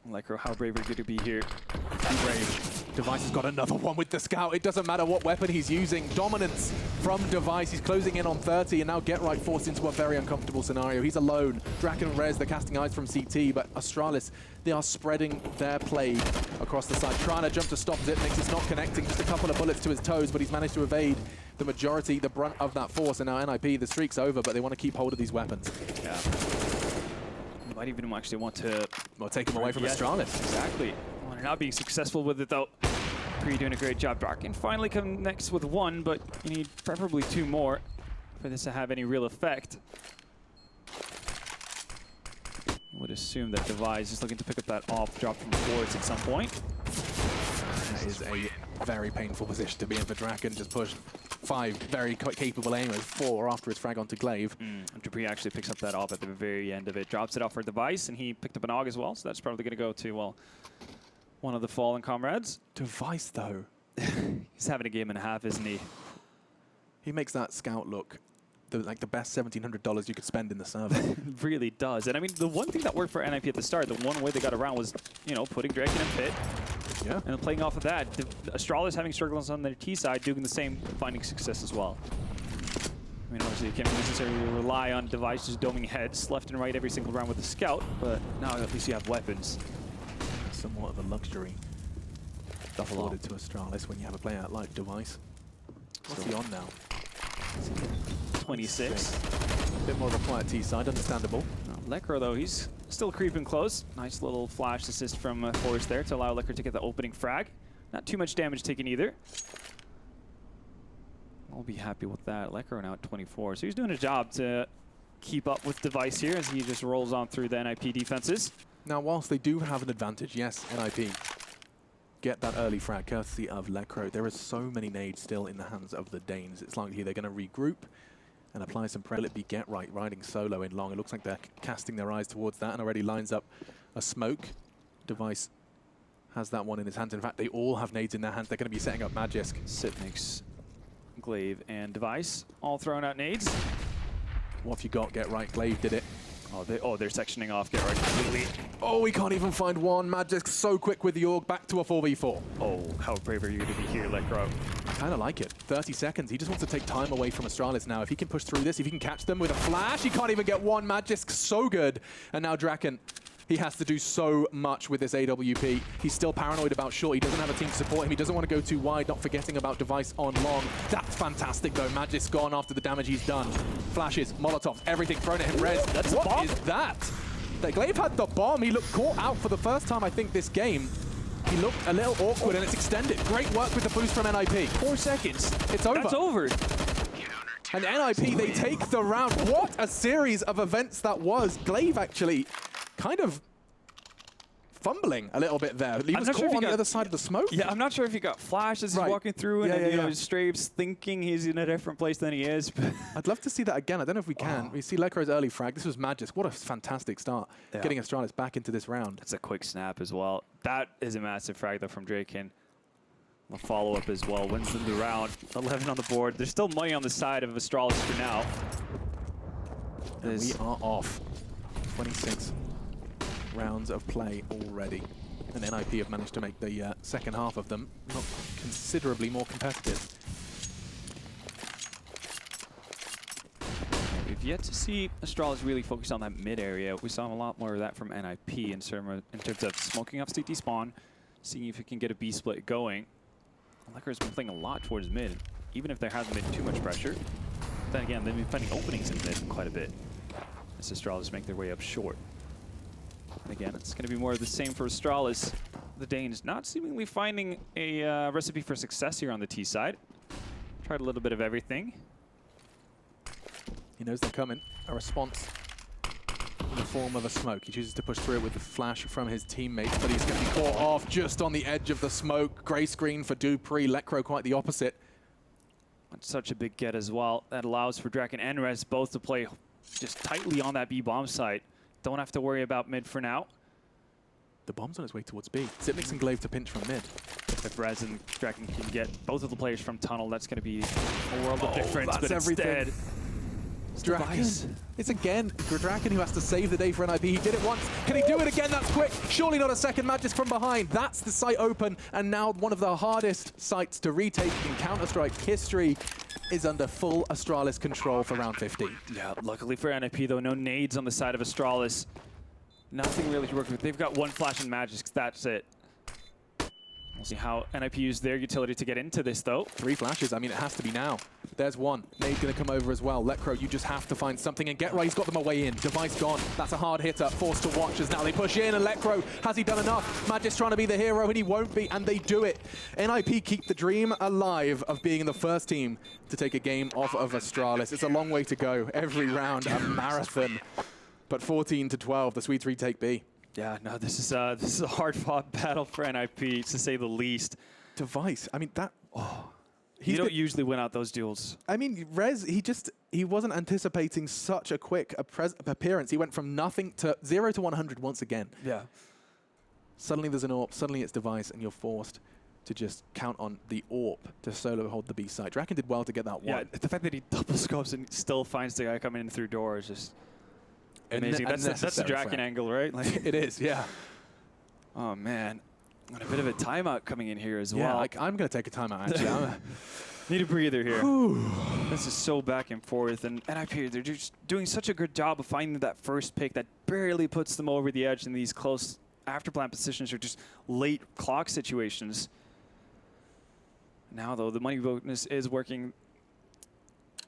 Lecro, how brave are you to be here? Too brave. Device has got another one with the scout. It doesn't matter what weapon he's using. Dominance from Device. He's closing in on 30, and now Get Right forced into a very uncomfortable scenario. He's alone. Draken and Rez, they're casting eyes from CT, but Astralis, they are spreading their plague across the side. Trying to jump to stop Zipnix. It's not connecting. Just a couple of bullets to his toes, but he's managed to evade the majority, the brunt of that force. And now NiP, the streak's over, but they want to keep hold of these weapons. Yeah. Might even actually want to take him away from Astralis. Exactly. Well, they're not being successful with it though. Pre doing a great job. Draken finally come next with 1, but you need preferably 2 more for this to have any real effect. Would assume that Device is looking to pick up that off drop from forwards at some point. That is a very painful position to be in for Draken. Just pushed 5 very capable aimers, 4 after his frag onto Glaive. And Dupree actually picks up that off at the very end of it, drops it off for Device, and he picked up an AUG as well, so that's probably going to go to, well, one of the fallen comrades. Device, though. He's having a game and a half, isn't he? He makes that scout look like the best $1,700 you could spend in the server. It really does. And I mean, the one thing that worked for NiP at the start, the one way they got around was, you know, putting Draken in pit. Yeah. And playing off of that, Astralis having struggles on their T side, doing the same, finding success as well. I mean, obviously, you can't necessarily rely on Device just doming heads left and right every single round with the scout, but now at least you have weapons. Somewhat of a luxury afforded to Astralis when you have a player like Device. What's he on now? 26. A bit more of a quiet T side, understandable. Lekr, though, he's still creeping close. Nice little flash assist from Forrest there to allow Lekr to get the opening frag. Not too much damage taken either. I'll be happy with that. Lekr now at 24, so he's doing a job to keep up with Device here as he just rolls on through the NiP defenses. Now, whilst they do have an advantage, yes, NiP get that early frag courtesy of Lekr. There are so many nades still in the hands of the Danes. It's likely they're going to regroup and apply some pressure. Will it be Get Right riding solo in long? It looks like they're casting their eyes towards that and already lines up a smoke. Device has that one in his hands. In fact, they all have nades in their hands. They're going to be setting up Magisk. Sitnix, Glaive, and Device all throwing out nades. What have you got? Get Right. Glaive did it. Oh, they're sectioning off Get Right completely. Oh, we can't even find one. Magisk so quick with the AUG, back to a 4v4. Oh, how brave are you going to be here, Lekr? I kind of like it. 30 seconds. He just wants to take time away from Astralis now. If he can push through this, if he can catch them with a flash, he can't even get one. Magisk so good. And now Draken, he has to do so much with this AWP. He's still paranoid about short. He doesn't have a team to support him. He doesn't want to go too wide, not forgetting about Device on long. That's fantastic, though. Magisk's gone after the damage he's done. Flashes, Molotovs, everything thrown at him. Rez, what is that? Glaive had the bomb. He looked caught out for the first time, I think, this game. He looked a little awkward, and it's extended. Great work with the boost from NiP. 4 seconds. It's over. That's over. And NiP, they take the round. What a series of events that was. Glaive actually kind of fumbling a little bit there. He was caught on the other side of the smoke. Yeah, I'm not sure if he got flashed as he's walking through and you know, Strapes thinking he's in a different place than he is. I'd love to see that again. I don't know if we can. We see Lekr's early frag. This was Magisk. What a fantastic start. Getting Astralis back into this round. That's a quick snap as well. That is a massive frag, though, from Draken. A follow-up as well. Wins them the round. 11 on the board. There's still money on the side of Astralis for now. And we are off. 26 rounds of play already. And NiP have managed to make the second half of them not considerably more competitive. We've yet to see Astralis really focus on that mid area. We saw a lot more of that from NiP in terms of smoking off CT spawn, seeing if it can get a B split going. Lekr has been playing a lot towards mid, even if there hasn't been too much pressure. Then again, they've been finding openings in mid quite a bit as Astralis make their way up short. And again, it's going to be more of the same for Astralis. The Danes not seemingly finding a recipe for success here on the T side. Tried a little bit of everything. He knows they're coming. A response in the form of a smoke. He chooses to push through it with the flash from his teammates, but he's going to be caught off just on the edge of the smoke. Gray screen for Dupree. Lekr quite the opposite. That's such a big get as well. That allows for Draken and Rez both to play just tightly on that B bomb site. Don't have to worry about mid for now. The bomb's on its way towards B. Sitnix and Glaive to pinch from mid. If Rez and Draken can get both of the players from tunnel, that's going to be a world of difference. That's but everything. Instead, Draken. It's again Draken who has to save the day for NiP. He did it once. Can he do it again? That's quick. Surely not a second. Magisk from behind. That's the site open. And now one of the hardest sites to retake in Counter-Strike history is under full Astralis control for round 15. Yeah, luckily for NiP, though, no nades on the side of Astralis. Nothing really to work with. They've got one flash and Magisk. That's it. We'll see how NiP use their utility to get into this, though. 3 flashes. I mean, it has to be now. There's one. Nade's going to come over as well. Lekr, you just have to find something. And Get Right, he's got them away in. Device gone. That's a hard hitter. Forced to watch as now they push in. And Lekr, has he done enough? Magisk trying to be the hero, and he won't be. And they do it. NiP keep the dream alive of being the first team to take a game off of Astralis. It's a long way to go. Every round, a marathon. But 14-12, the Swedes retake B. Yeah, no, this is a hard-fought battle for NiP, to say the least. Device, I mean, that... Oh, you don't usually win out those duels. I mean, Rez, he wasn't anticipating such a quick appearance. He went from nothing to 0 to 100 once again. Yeah. Suddenly there's an AWP, suddenly it's Device, and you're forced to just count on the AWP to solo hold the B side. Draken did well to get that one. Yeah, the fact that he double scopes and still finds the guy coming in through door is just amazing. That's the Draken angle, right? Like, it is, yeah. Oh, man. And a bit of a timeout coming in here as well. Yeah, I'm going to take a timeout, actually. Need a breather here. This is so back and forth. And NiP, they're just doing such a good job of finding that first pick that barely puts them over the edge in these close afterplant positions or just late clock situations. Now, though, the money bonus is working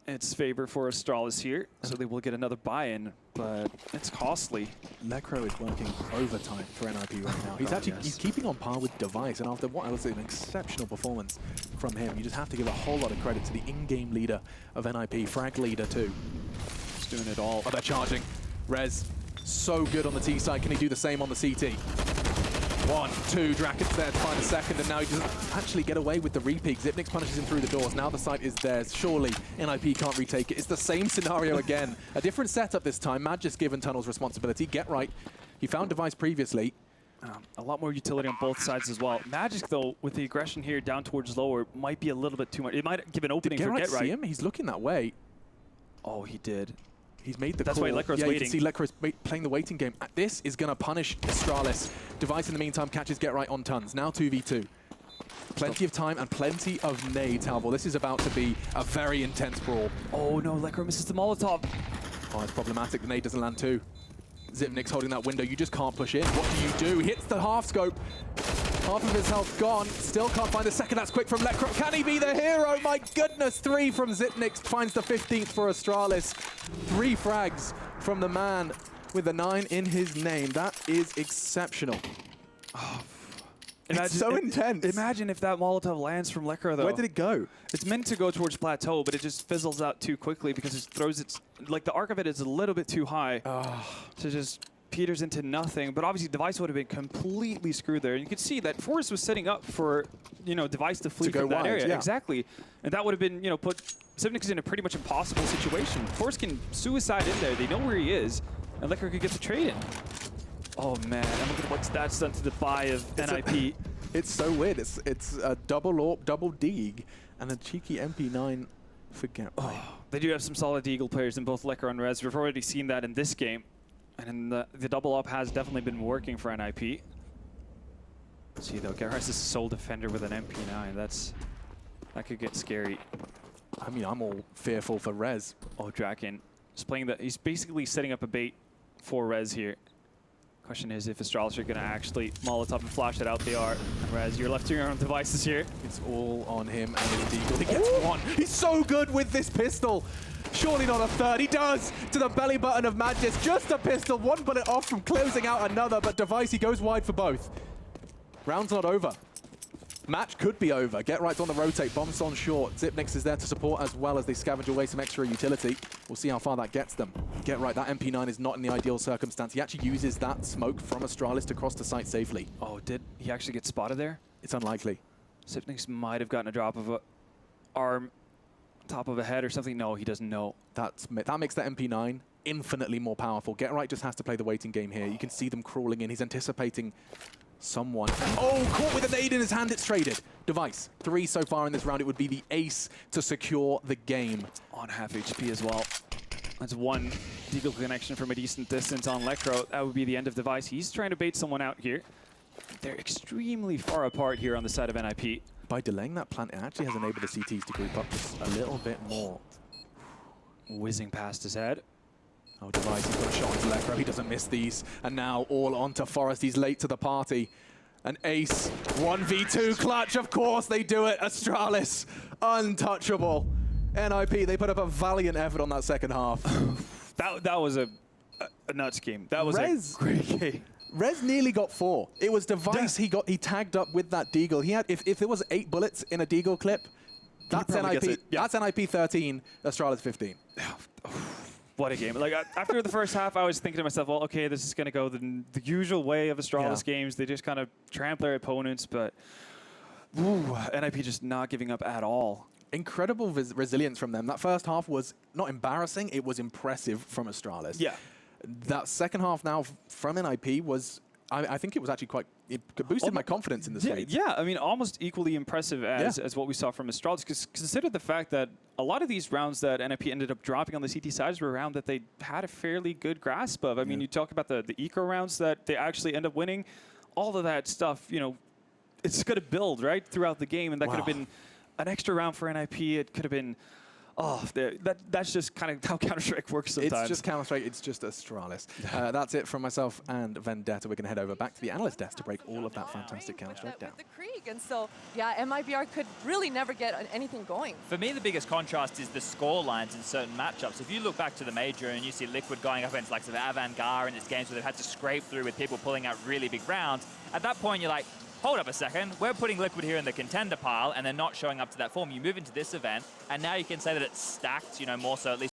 its favor for ASTRALIS here, so they will get another buy-in, but it's costly. Lecro is working overtime for NiP right now. He's keeping on par with Device, and after what I would say an exceptional performance from him, you just have to give a whole lot of credit to the in-game leader of NiP, frag leader too. He's doing it all. Oh, they're charging. Rez, so good on the T side. Can he do the same on the CT? 1, 2, Draken's there to find a second, and now he doesn't actually get away with the repeat. Xyp9x punishes him through the doors. Now the site is theirs. Surely NiP can't retake it. It's the same scenario again. A different setup this time. Mad just given Tunnel's responsibility. Get right. He found Device previously. A lot more utility on both sides as well. Magic, though, with the aggression here down towards lower, might be a little bit too much. It might give an opening for Get Right. See him? He's looking that way. Oh, he did. He's made the That's call. why Lecro's yeah, waiting. You can see Lecro's playing the waiting game. This is going to punish ASTRALIS. Device, in the meantime, catches Get Right on Tons. Now 2v2. Plenty of time and plenty of nades, Halvor. This is about to be a very intense brawl. Oh, no, Lecro misses the Molotov. Oh, it's problematic. The nade doesn't land too. Xyp9x holding that window. You just can't push in. What do you do? He hits the half scope. Half of his health gone. Still can't find the second. That's quick from Lecro. Can he be the hero? My goodness. 3 from Xyp9x. Finds the 15th for ASTRALIS. 3 frags from the man with the 9 in his name. That is exceptional. Oh, it's so intense. Imagine if that Molotov lands from Lecro, though. Where did it go? It's meant to go towards plateau, but it just fizzles out too quickly because it throws its... Like, the arc of it is a little bit too high. So just peters into nothing. But obviously, Device would have been completely screwed there. And you could see that Forrest was setting up for, you know, Device to flee from that area. Yeah. Exactly. And that would have been, you know, put Xyp9x in a pretty much impossible situation. Forrest can suicide in there. They know where he is. And Lecro could get the trade in. Oh, man. And look at what that's done to the buy of NiP. It's so weird. It's a double AWP, double Deeg, and a cheeky MP9 for Get Right. Oh, they do have some solid Deagle players in both Lecro and Rez. We've already seen that in this game. And the double AWP has definitely been working for NiP. Let's see, though. Get Right's a sole defender with an MP9. That could get scary. I mean, I'm all fearful for Rez. Oh, Draken. He's basically setting up a bait for Rez here. Question is if ASTRALIS are going to actually Molotov and flash it out. They are. And Rez, you're left to your own devices here. It's all on him and his Deagle. He gets 1. He's so good with this pistol. Surely not a third. He does to the belly button of Madness. Just a pistol. 1 bullet off from closing out another, but Device, he goes wide for both. Round's not over. Match could be over. Get Right's on the rotate. Bombs on short. Xyp9x is there to support as well as they scavenge away some extra utility. We'll see how far that gets them. Get Right, that MP9 is not in the ideal circumstance. He actually uses that smoke from ASTRALIS to cross the site safely. Oh, did he actually get spotted there? It's unlikely. Xyp9x might have gotten a drop of a arm, top of a head or something. No, he doesn't know. That makes that MP9 infinitely more powerful. Get Right just has to play the waiting game here. You can see them crawling in. He's anticipating someone. Oh, caught with a nade in his hand. It's traded. Device, 3 so far in this round. It would be the ace to secure the game. On half HP as well. That's 1 Deagle connection from a decent distance on Lecro. That would be the end of Device. He's trying to bait someone out here. They're extremely far apart here on the side of NiP. By delaying that plant, it actually has enabled the CTs to group up just a little bit more. Whizzing past his head. Oh, Device, he's got a shot into Lecro. He doesn't miss these. And now all onto Forrest. He's late to the party. An ace. 1v2 clutch. Of course they do it. ASTRALIS. Untouchable. NiP, they put up a valiant effort on that second half. that was a nuts game. That was a great game. Rez nearly got 4. It was Device he tagged up with that Deagle. He had if there was 8 bullets in a Deagle clip, that's NiP. That's NiP 13, ASTRALIS 15. What a game. Like, after the first half, I was thinking to myself, well, okay, this is going to go the usual way of Astralis games. They just kind of trample their opponents, but NiP just not giving up at all. Incredible resilience from them. That first half was not embarrassing, it was impressive from Astralis. Yeah. That second half now from NiP was, I think it was actually it boosted my confidence in this league. Yeah, I mean, almost equally impressive as what we saw from Astralis. Because consider the fact that a lot of these rounds that NiP ended up dropping on the CT sides were around that they had a fairly good grasp of. I mean, you talk about the eco rounds that they actually end up winning. All of that stuff, you know, it's going to build, right, throughout the game. And that could have been an extra round for NiP. It could have been... Oh, that's just kind of how Counter-Strike works sometimes. It's just Counter-Strike, it's just Astralis. That's it from myself and Vendetta. We're going to head over back to the analyst desk to break all of that fantastic Counter-Strike down. With the Krieg, and so, yeah, MIBR could really never get anything going. For me, the biggest contrast is the score lines in certain matchups. If you look back to the Major and you see Liquid going up against like Avant-Garde in its games where they've had to scrape through with people pulling out really big rounds, at that point you're like, hold up a second, we're putting Liquid here in the contender pile and they're not showing up to that form. You move into this event and now you can say that it's stacked, you know, more so at least